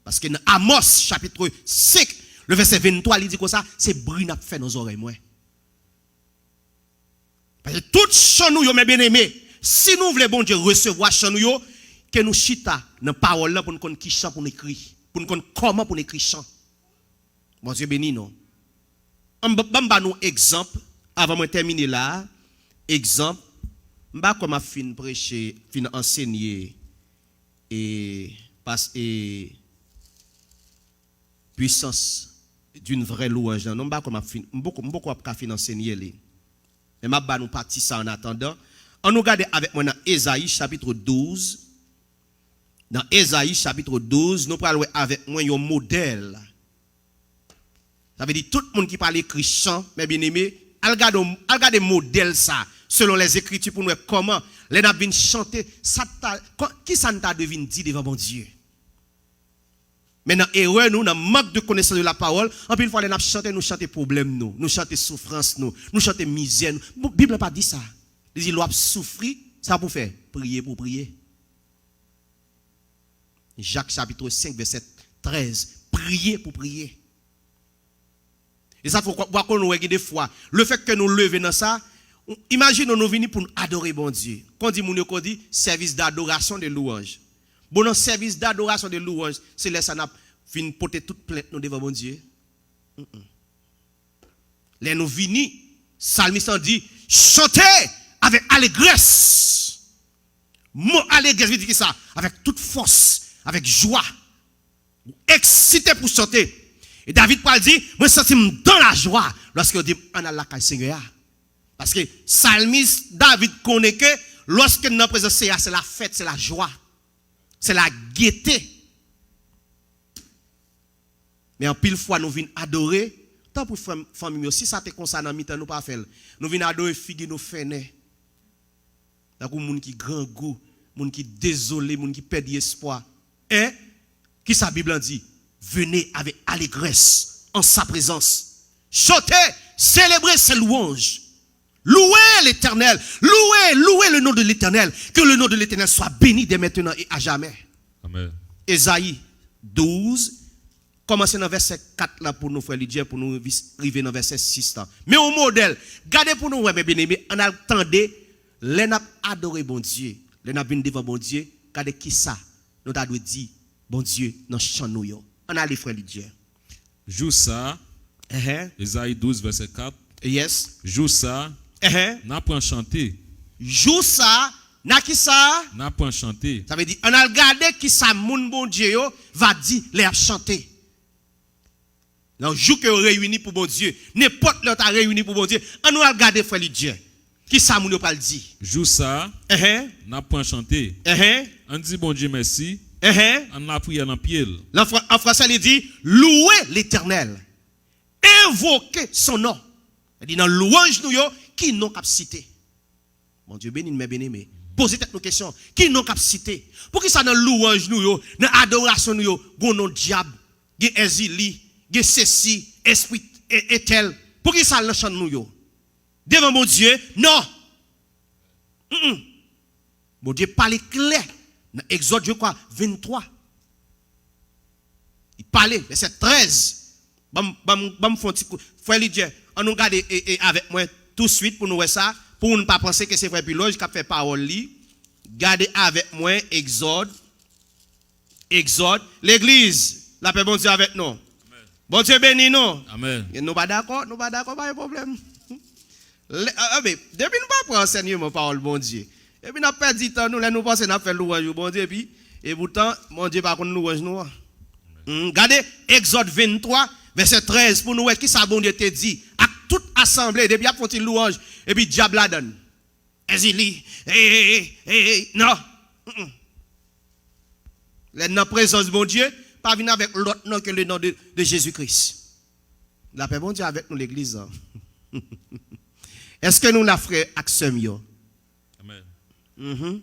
Parce que dans Amos chapitre 5 le verset 23 il dit comme ça, c'est bruit n'a fait nos oreilles moi. Parce que tout chant nous mes bien-aimés, si nous voulons bon Dieu recevoir chant nous yo, que nous chita dans parole là pour nous connaître qui chant pour nous écrire, pour nous connaître comment pour nous écrire chant. Bon Dieu béni non. On va nous exemple avant de terminer là, exemple, m'ba comme fin prêcher, fin enseigner et puissance d'une vraie louange. Non m'ba comme fin beaucoup fin enseigner les. Mais m'ba nous partir ça en attendant. On nous regarde avec moi dans Ésaïe chapitre 12. Dans Ésaïe chapitre 12, nous parlons avec moi un modèle. Ça veut dire tout le monde qui parle écrit chant, mes bien-aimés, regardez modèle ça, selon les Écritures pour nous comment les n'a vinn chanter, qui ça t'a devine dit devant mon Dieu. Maintenant, erreur nous, dans manque de connaissance de la parole, en plus, une fois, nous chanter, nous chanter problème, nous chanter souffrance, nous chanter misère. La Bible n'a pas dit ça. Il dit, l'on souffrir Ça pour faire, prier pour prier. Jacques chapitre 5, verset 13. Prier pour prier. Et ça, il faut qu'on nous regarde des fois. Le fait que nous levons dans ça, imagine nous venons pour nous adorer bon Dieu. Quand on dit service d'adoration de louange. Bon, dans service d'adoration de louange, c'est là que nous venons porter toute plainte nous devant bon Dieu. Là nous venons, psalmiste dit, chantez avec allégresse. Mot allégresse veut dire ça, avec toute force, avec joie. Excité pour chanter. Et David parle dit, moi je me dans la joie lorsque dit on a la caille Seigneur. Parce que psalmiste David connaît que lorsque nous sommes présents, c'est la fête, c'est la joie. C'est la gaieté. Mais en pile fois nous venons adorer, tant pour famille aussi ça te concerne mi temps nous pas faire. Nous venons adorer figue nos fenêtres. D'accord, monde qui grand goût, monde qui désolé, monde qui perd espoir. Et qui sa Bible dit, venez avec allégresse en sa présence. Chantez, célébrez ses louanges. Louez l'Éternel, louez le nom de l'Éternel. Que le nom de l'Éternel soit béni dès maintenant et à jamais. Amen. Ésaïe 12, commencez dans verset 4 là pour nous frères Lydia, pour nous arriver dans verset 6 là. Mais au modèle, gardez pour nous, mes bien-aimés, en attendant, les n'a adoré bon Dieu, les n'a venu devant bon Dieu, regardez qui ça, nous avons dit, bon Dieu, dans chant nous yo. On a les frères Lydia. Joue ça, Ésaïe 12, verset 4. Yes. Joue ça, n'a pas chanté. Joue ça, n'a qui ça? N'a pas chanté. Ça veut dire, on a regardé qui ça, mon bon Dieu yo, va dire, les a chanté. Non, joue que réunis pour bon Dieu. N'importe l'autre a réuni pour bon Dieu. On nous a regardé frère Lydia. Qui ça, mon yo pas le dire? Joue ça, n'a pas chanté. On dit bon Dieu merci. On a prié dans pied. En français, il dit, louez l'Éternel. Invoquez son nom. Il dit, dans louange nous yo, qui non capacité. Mon Dieu béni, mes bien-aimés. Posez cette question. Qui non capacité? Pour qui ça dans louange nous yo, dans adoration nous yo, gon non diable, gen exili, gen ceci, esprit et tel. Pour qui ça dans chant nous yo? Devant mon Dieu, non. Mon Dieu parle clair. Dans Exode, je crois, 23. Il parlait, verset 13. Frère Lydia, on nous garde avec moi tout de suite pour nous voir ça, pour ne pas penser que c'est vrai Piloge qui a fait parole li. Gardez avec moi Exode. L'église, la paix bon Dieu avec nous. Amen. Bon Dieu béni nous. Amen. Nous pas d'accord, pas de problème. Depuis nous pas prendre enseignement parole bon Dieu. Et puis nous avons perdu du temps, nous pensons nous faire louange bon Dieu et pourtant mon Dieu par contre louange nous. Regardez Exode 23 verset 13 pour nous voir qui ça bon Dieu te dit à toute assemblée depuis a font une louange et puis diable la donne. Ezili non. La présence de mon Dieu pas venir avec l'autre nom que le nom de Jésus-Christ. La paix bon Dieu avec nous l'église. Est-ce que nous la frère aksem yo? On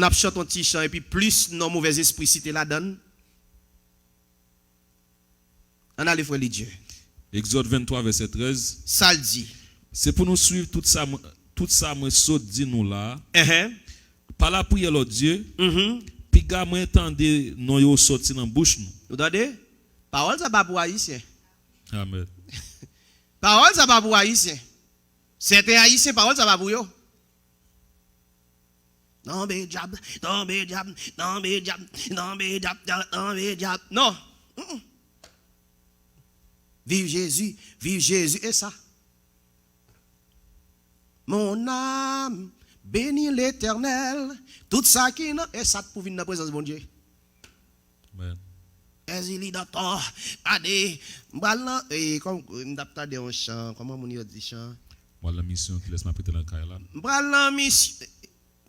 a chanté un petit chant et puis plus nos mauvais esprits si tu la donnes. On a les frères Lydia. Exode 23, verset 13. Ça le dit. C'est pour nous suivre tout ça, moi, saute dit nous là. Par la prière, l'autre Dieu. Puis, gars, moi, entendez, nous yo sorti dans la bouche nous. Vous entendez? Parole, ça va pour haïtien. Amen. Parole, ça va pour haïtien. Certains haïtiens, parole, ça va pour eux. Non, mais diable, non, mais diable, non, mais diable, non, mais diable, non, mais diable. Non. Vive Jésus, et ça. Mon âme, bénis l'Éternel, tout ça qui n'a, et ça pour venir dans la présence de mon Dieu. Amen. Ezili d'accord, allez, m'ballan, et comme m'daptade un chant, comment mon Dieu dit chant? Moi la mission qui laisse m'apprêter la caille là. M'ballan mission,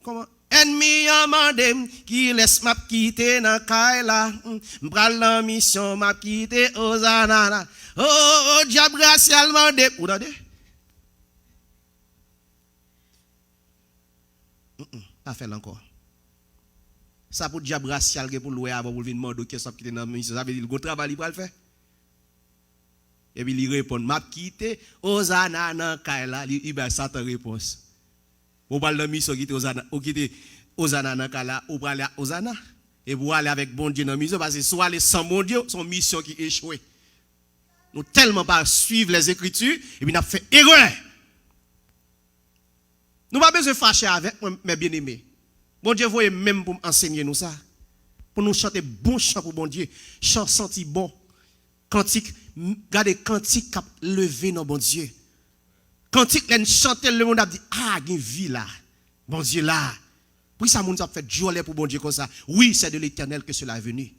comment? Ennemi amande qui laisse m'a quitter dans caille là. M'ballan mission m'a quitter Hosanna. Oh, diable racialement de. Vous entendez? Pas fait encore. Ça pour diable racial pour louer avant pour venir demander que ça quitter dans mission, ça veut dire le travail il va le faire. Et puis il répond m'a quitter Hosanna dans caille là, il va ça ta réponse. Ou parle de mission qui était Osana dans kala, ou parle à Osana. Et pour aller avec bon Dieu dans mission, parce que soit aller sans bon Dieu, son mission qui échoué. Nous tellement pas suivre les Écritures, et puis nous avons fait erreur. Nous n'avons pas besoin de fâcher avec mes bien-aimés. Bon Dieu, voyez même pour enseigner nous ça. Pour nous chanter bon chant pour bon Dieu. Chant senti bon. Cantique, regardez, cantique qui a levé dans bon Dieu. Cantique, là, chanter, le monde a dit, ah, il y a une vie là. Bon Dieu là. Puis ça, monde a fait joie pour bon Dieu comme ça. Oui, c'est de l'Éternel que cela est venu.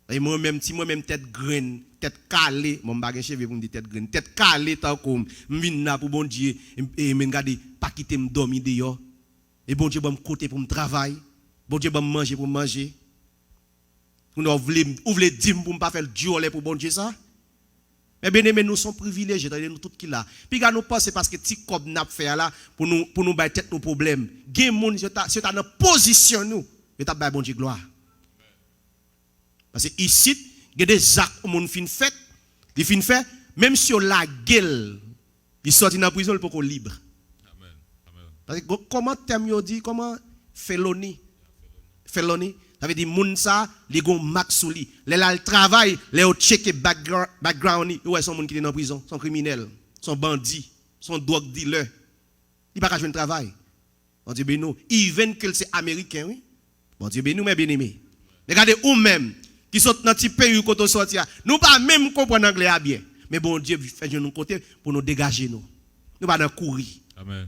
Et moi-même, si moi-même tête graine, tête calée, mon bagage cheveux pour me dire tête graine, tête calée, tant comme, m'vin pour bon Dieu, et me regarder, pas quitter me dormir dehors. Et bon Dieu va me côté pour me travailler. Bon Dieu va me manger pour manger. Vous voulez dire pour ne pas faire joie pour bon Dieu ça? Mais bien aimé, nous sommes privilégiés, nous tous qui là. Puis quand nous pensons parce que petit cob n'a fait là pour nous battre tête nos problèmes. Gen moun c'est dans position nous, et t'a ba bon Dieu gloire. Parce que ici, il y a des actes où moun fin fait, il fin fait même si on la gueule, il sorti dans prison pour qu'on libre. Amen. Parce que comment thème yo dit comment felony. Ça veut dire moun ça, les gon max sou li. Les là le travail, les au checker background, ouais son moun qui est dans prison, son criminel, son bandit, son drug dealer. Il pas ka joindre travail. Bon Dieu bénou, even que c'est américain oui. Bon Dieu bénou mes bien-aimés. Regardez ou même qui sont dans petit pays où sorti, nous pas même comprendre anglais à bien. Mais bon Dieu fait nous côté pour nous dégager nous. Nous pas dans courir. Amen.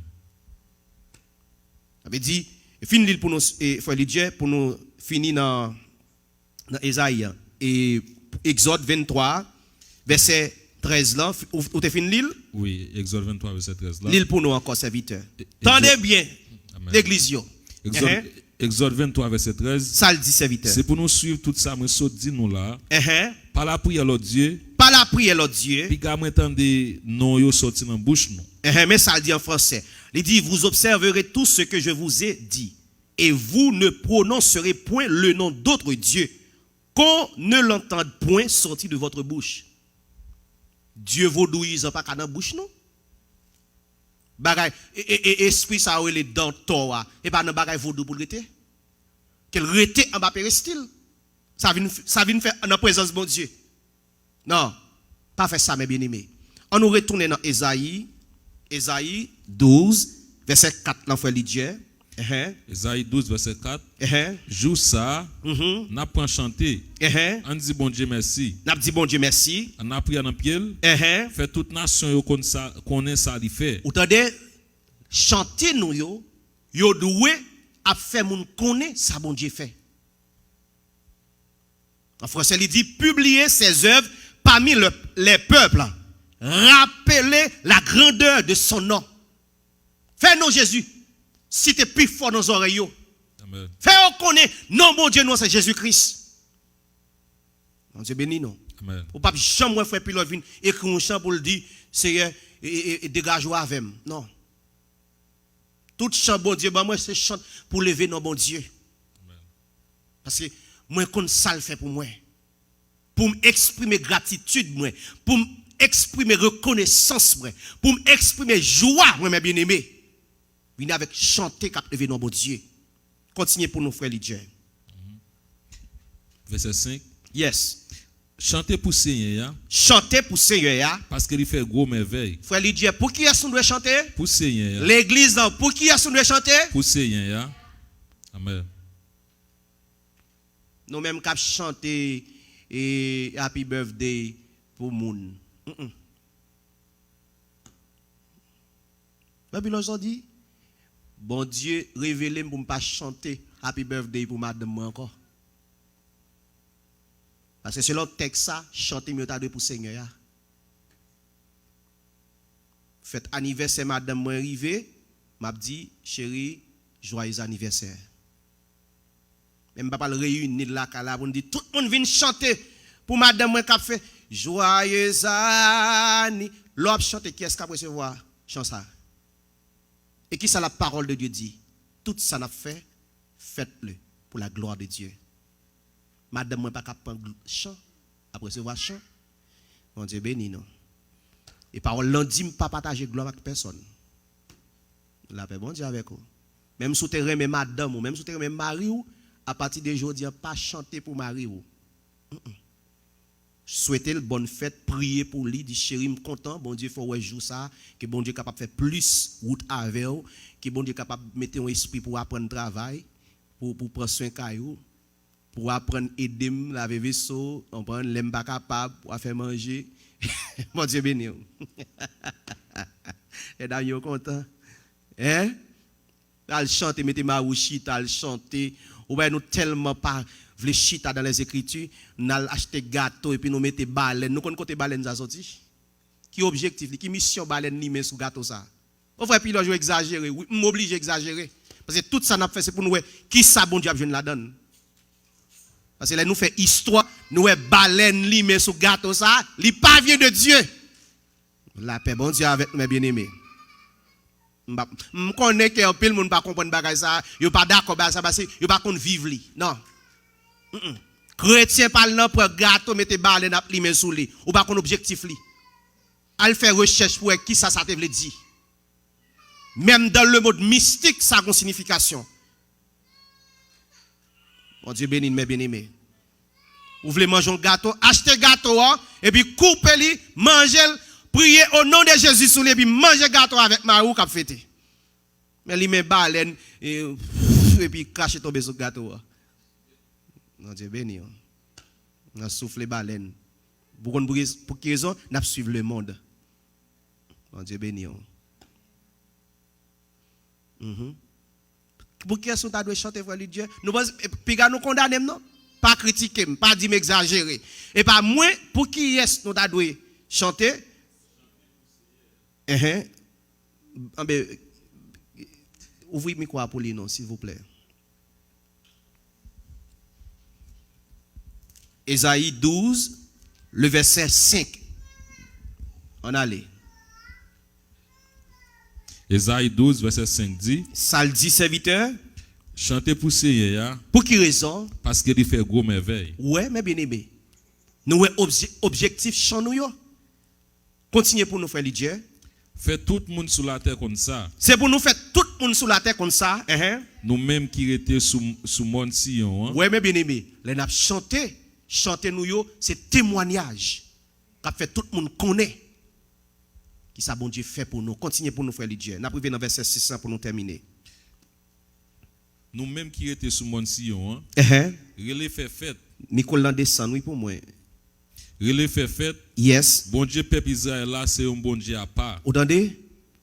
Ça veut dire finir pour nous frère Dieu pour nous finir dans Ésaïe et Exode 23 verset 13 là ou tu fini l'île? Oui, Exode 23 verset 13 là. L'île pour nous encore serviteur. Tendez bien l'église yo. Exode 23 verset 13. Ça le dit serviteur. C'est pour nous suivre tout ça moi saute dit nous là. Par la prière l'autre Dieu. Par la prière l'autre Dieu. Puis quand m'entendez non yo sorti dans bouche nous. Mais ça le dit en français. Il dit vous observerez tout ce que je vous ai dit. Et vous ne prononcerez point le nom d'autre Dieu, qu'on ne l'entende point sortir de votre bouche. Dieu vaudouise pas dans la bouche, non? Bagay, et esprit ça ou les dents toi, et pas dans bagay vaudou pour le rete. Qu'elle rete en bas péristyle. Ça vient faire en présence de mon Dieu. Non, pas faire ça, mes bien-aimés. On nous retourne dans Ésaïe 12, verset 4, l'enfant Dieu. Esaïe 12 verset 4. Joue ça, n'a pas chanté. On dit bon Dieu merci. N'a dit bon Dieu merci. On a prié dans pied. Fait toute nation connaît ça li fait. Ou tande chanter nous yo doué a fait moun connaît ça bon Dieu fait. En français il dit publier ses œuvres parmi les peuples. Rappeler la grandeur de son nom. Fais-nous Jésus. Si tu es plus fort dans nos oreilles, fais-nous connaître, non, mon Dieu, non, c'est Jésus-Christ. Mon Dieu béni, non. Amen. Ou pas jamais faire pilote vin écrire un chant pour le dire, Seigneur, et dégage-moi avec moi. Non. Tout chant, bon Dieu, moi, c'est chant pour lever non, bon Dieu. Amen. Parce que moi, qu'on ça le fait pour moi. Pour m'exprimer gratitude, moi. Pour m'exprimer reconnaissance, moi. Pour m'exprimer joie, moi, mes bien-aimés. Venez avec chanter cap lever nos bon Dieu. Continuez pour nous frères Dieu. Verset 5. Yes. Chantez pour Seigneur. Chantez pour Seigneur. Parce qu'il fait gros merveille. Frère Dieu, pour qui est-ce qu'on doit chanter? Pour Seigneur. L'église, pour qui est-ce qu'on doit chanter? Pour Seigneur. Amen. Nous même cap chanter et happy birthday pour moun. Babylone ont dit bon Dieu, révélez-moi pour ne pas chanter Happy Birthday pour madame moi encore. Parce que selon le texte, ça, chanter mieux pour Seigneur. Faites anniversaire madame moi arrivé, m'a dit chérie, joyeux anniversaire. Même pas le réunir là là pour dire tout le monde vient chanter pour madame moi qui a fait joyeux anniversaire. L'homme chante qui est-ce qu'a recevoir chant ça. Et qui ça la parole de Dieu dit? Tout ça n'a fait, faites-le pour la gloire de Dieu. Madame, moi pas capable chant, après recevoir chant. Mon Dieu béni non. Et parole l'on dit pas partager gloire avec personne. La paix, bon Dieu avec vous. Même sous terrain, même madame, ou même sous terrain, même mari, ou, à partir de aujourd'hui, pas chanter pour mari. Ou. Souhaiter le bonne fête, prier pour lui, dire chéri, me content, bon Dieu, faut jouer ça, que bon Dieu capable de faire plus route avec vous, que bon Dieu capable de mettre un esprit pour apprendre travail, pour prendre soin caillou, pour apprendre aider, laver vaisseau, on prend l'aime pas capable, pour faire manger. Mon Dieu béni. Et d'ailleurs content. Hein? Al chanter, mettez ma chita, al chanter. Ou bien nous tellement pas vle chita dans les écritures, nous acheter gâteau et puis nous mettez baleine. Nous connaissons côté baleine ça sorti. Qui objectif, qui mission baleine ni met sous gâteau ça. Au vrai puis là je exagérer, oui, m'oblige à exagérer parce que tout ça n'a fait c'est pour nous qui ça bon Dieu a la donne. Parce que là nous fait histoire, nous baleine li met sous gâteau ça, li pas vient de Dieu. La paix bon Dieu avec mes bien-aimés. Je connais que un pile monde pas comprendre bagay ça, yo pas d'accord ba ça parce que yo pas connait vivre li. Non. Chrétien parle nan pour gâteau mettez baleine ap li men sous li. Ou pas kon objectif li. Al faire recherche pour qui ça te veut dire. Même dans le mode mystique ça a une signification. Mon Dieu béni mes bien-aimés. Vous voulez manger un gâteau, achetez gâteau et puis coupez-le, mangez-le. Priez au nom de Jésus sous les puis mangez gâteau avec Marou cap fêter. Mais li met baleine et puis cracher tomber sur gâteau. Non Dieu béni. On a soufflé baleine. Pour qui raison? N'a suivre le monde. Non Dieu béni. Pour qui est-ce qu'on doit chanter pour Dieu? Nous puis nous condamner non? Pas critiquer, pas dire m'exagérer. Et pas moins pour qui est-ce qu'on doit chanter? Ouvrez le micro pour lui, non, s'il vous plaît. Ésaïe 12, le verset 5. On allait. Ésaïe 12, verset 5 dit. Ça le dit, serviteur. Chantez pour Seigneur. Pour qui raison? Parce qu'il fait gros merveille. Ouais, mais bien aimé. Nous avons objectif chant nous. Continuez pour nous faire Dieu. Fait tout le monde sur la terre comme ça. C'est pour nous faire tout le monde sur la terre comme ça. Nous-mêmes qui étions sous mon Sion. Oui, mais bien aimé. Les n'a chanté nous, c'est témoignage. Qu'a fait tout le monde connaît. Qui ça bon Dieu fait pour nous. Continuez pour nous faire Dieu. N'a privé dans verset 600 pour nous terminer. Nous-mêmes qui étions sous mon Sion. Relais fait fête. Nicolas descend, oui pour moi. Relais fait fête. Yes. Bon Dieu peuple Israël là c'est un bon Dieu à part. Vous entendez?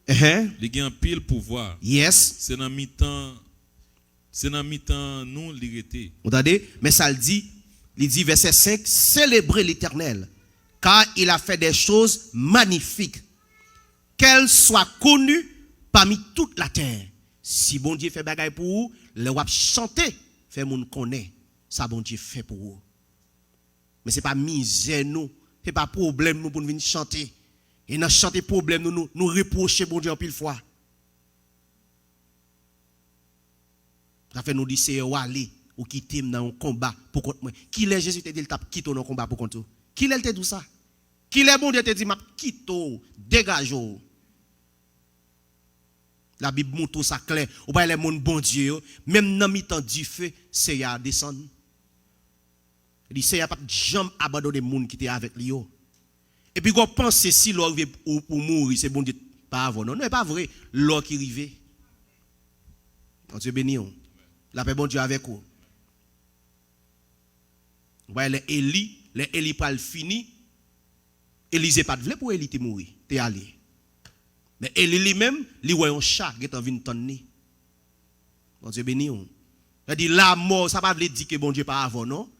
Il a un pile pouvoir. Yes. C'est dans mi-temps nous l'irrité. Vous entendez? Mais ça le dit verset 5, célébrez l'Éternel car il a fait des choses magnifiques. Qu'elles soient connues parmi toute la terre. Si bon Dieu fait bagaille pour vous, le wap chanter, fait moun connaît ça bon Dieu fait pour vous. Mais c'est pas misère nous, c'est pas problème nous pour venir chanter. Et dans chanter problème nous reprocher bon Dieu en pile fois. Ça fait nous dire c'est aller ou quitter dans un combat pour contre moi. Qui est Jésus te dit il t'a quitté dans un combat pour contre toi? Qui est te dit ça? Qui est bon Dieu te dit m'a quitté, dégage. La Bible montre ça clair. Ou pas les monde bon Dieu, même dans mi-temps du feu, c'est ya descendre. Il dit, c'est pas jamais abandonner les gens qui étaient avec lui. Et puis, quand on pense que si l'or arrive pour mourir, c'est bon Dieu, pas avant. Non, non, c'est pas vrai. L'or qui arrive. Dieu béni. La paix bon Dieu avec vous. Vous voyez, les Élie pas le fini. Élisée pas de vle pour Élie te mourir. T'es allé. Mais Élie lui-même, lui voit un chat qui est en train de Dieu béni. Il dit, la mort, ça ne veut pas dire que bon Dieu pas avant, non?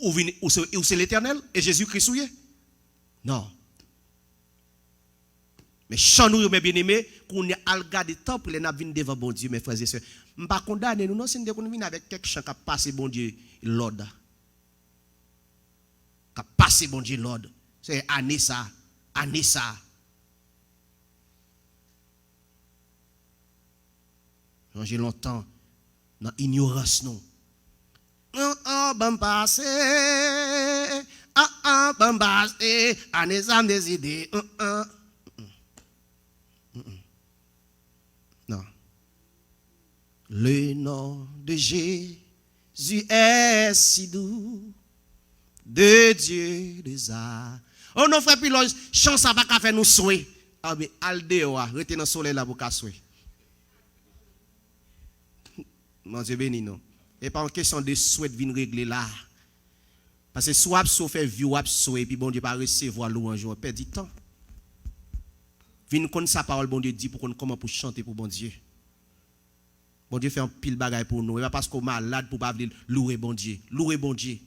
Ou c'est l'Éternel et Jésus-Christ souillé? Non. Mais channou mes bien-aimés, qu'on est à regarder temps pour les navines devant bon Dieu, mes frères et sœurs. Je ne pas condamner nous, non, c'est qu'on vient avec quelque chose qui a passé bon Dieu l'ordre. Qui a passé bon Dieu l'ordre. C'est année ça. J'ai longtemps dans l'ignorance, non. Bambassé, bambassé, année ça des idées. Le nom de Jésus est si doux, de Dieu des arts. Oh non, frère Pilon, chance ça va faire nous souhaiter. Ah, mais Aldeo, restez dans le soleil là pour qu'à souhaiter. Mon Dieu béni, non. Et pas en question de souhait de venir régler là. Parce que soit vous fait vie, ou et puis bon Dieu pas recevoir louange, on perd du temps. Vin connaître sa parole, bon Dieu dit pour qu'on comment pour chanter pour bon Dieu. Bon Dieu fait un pile bagaille pour nous. Et pas parce qu'on est malade pour pas venir louer bon Dieu. Louer bon Dieu.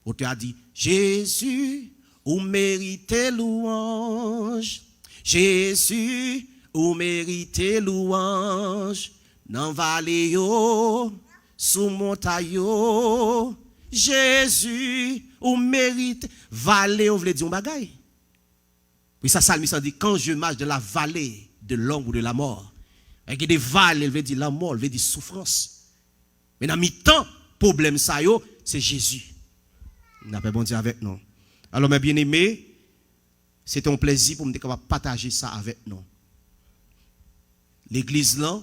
On te a dit, Jésus, ou méritez louange. Jésus, ou méritez louange. Dans vallée yo, sous montagne yo. Jésus, ou mérite. Vallée, on veut dire un bagaille. Oui, ça, Salmis dit, quand je marche de la vallée de l'ombre ou de la mort, il y a des vallées, elle veut dire la mort, elle veut dire souffrance. Mais dans mi-temps, problème ça, c'est Jésus. Il n'a pas bon Dieu avec nous. Alors, mes bien-aimés, c'est un plaisir pour me dire qu'on va partager ça avec nous. L'église là,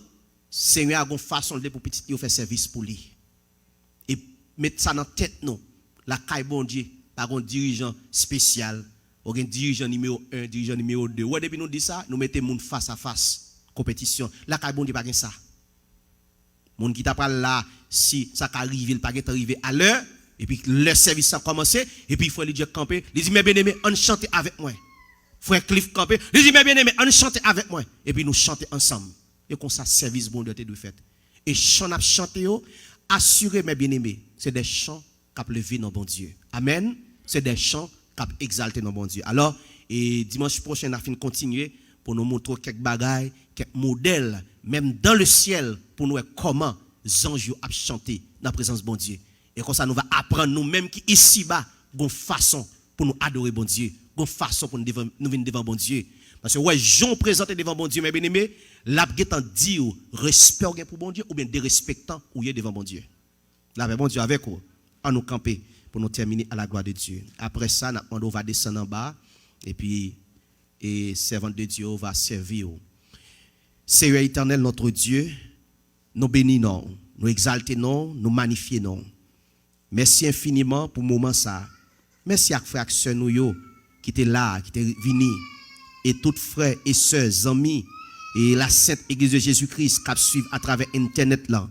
Seigneur a une façon de pour petit faire service pour lui. Et mettre ça dans la tête, non. La caille bon Dieu, par un dirigeant spécial, ou un dirigeant numéro 1, dirigeant numéro 2. Ouais, depuis nous dit ça, nous mettons monde face à face, compétition. La caille bon Dieu, pas ça. Monde qui t'a pas là, si ça arrive, il pas arrivé à l'heure, et puis le service a commencé, et puis il faut lui dire camper. Il dit, mes bien-aimés, on chante avec moi. Frère Cliff camper. Il dit, mes bien-aimés, on chante avec moi. Et puis nous chanter ensemble. Et comme ça, service bon Dieu de fait. Et chant à chanter, assurez mes bien-aimés, c'est des chants qui ont levé dans bon Dieu. Amen. C'est des chants qui ont exalté dans bon Dieu. Alors, et dimanche prochain, on va continuer pour nous montrer quelques bagailles, quelques modèles, même dans le ciel, pour nous voir comment les anges ont chanté dans la présence de bon Dieu. Et comme ça, nous allons apprendre nous-mêmes qui ici-bas, une façon pour nous adorer bon Dieu, une façon pour nous venir devant bon Dieu. Parce que, ouais, Jean présenté devant bon Dieu, mes bien-aimés, l'abguetant dit respect pour bon Dieu ou bien dérespectant ou y est devant bon Dieu. Là, bon Dieu avec vous, à nous camper pour nous terminer à la gloire de Dieu. Après ça, on va descendre en bas et puis, et servant de Dieu va servir. Seigneur éternel, notre Dieu, nous bénissons, nous exaltons, nous magnifions. Merci infiniment pour le moment ça. Merci à frères et sœurs nous qui étaient là, qui étaient venus. Et toutes frères et sœurs, amis, et la Sainte Église de Jésus-Christ qui suivent à travers Internet là.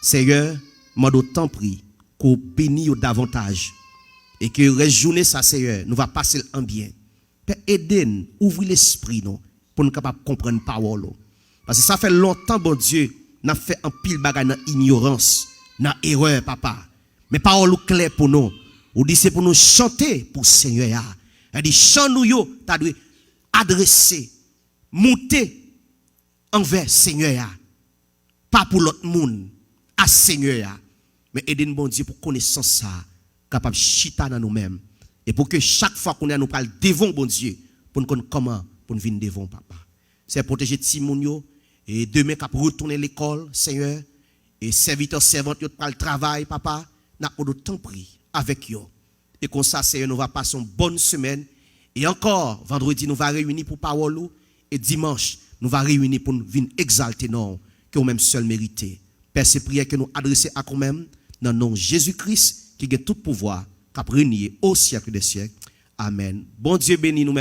Seigneur, moi d'autant prie qu'on bénisse davantage. Et que réjournée ça, Seigneur, nous va passer en bien. Père, aidez-nous, ouvrez l'esprit nous, pour nous capables de comprendre la parole. Parce que ça fait longtemps, bon Dieu, nous avons fait un pile bagage dans ignorance, dans erreur, papa. Mais parole claire pour nous. Ou dit c'est pour nous chanter pour le Seigneur. Elle dit, chant nous yo, t'as dû adresser, monter envers Seigneur. Pas pour l'autre monde, à Seigneur. Mais aidez-nous, bon Dieu, pour connaissance ça, capable de chita dans nous-mêmes. Et pour que chaque fois qu'on est nous parle devant bon Dieu, pour nous connaître comment, pour nous venir devant papa. C'est protéger Timounio, et demain, quand retourner à l'école, Seigneur, et serviteurs, servantes, pour le travail, papa, n'a pas de temps pris avec eux. Et comme ça, Seigneur, nous va passer une bonne semaine. Et encore, vendredi, nous va réunir pour parole. Et dimanche, nous va réunir pour nous venir exalter non, que nous-mêmes seuls mériter. Père, c'est prière que nous adressons à nous-mêmes, dans le nom de Jésus-Christ, qui a tout pouvoir, qui a régné au siècle des siècles. Amen. Bon Dieu bénit nous-mêmes.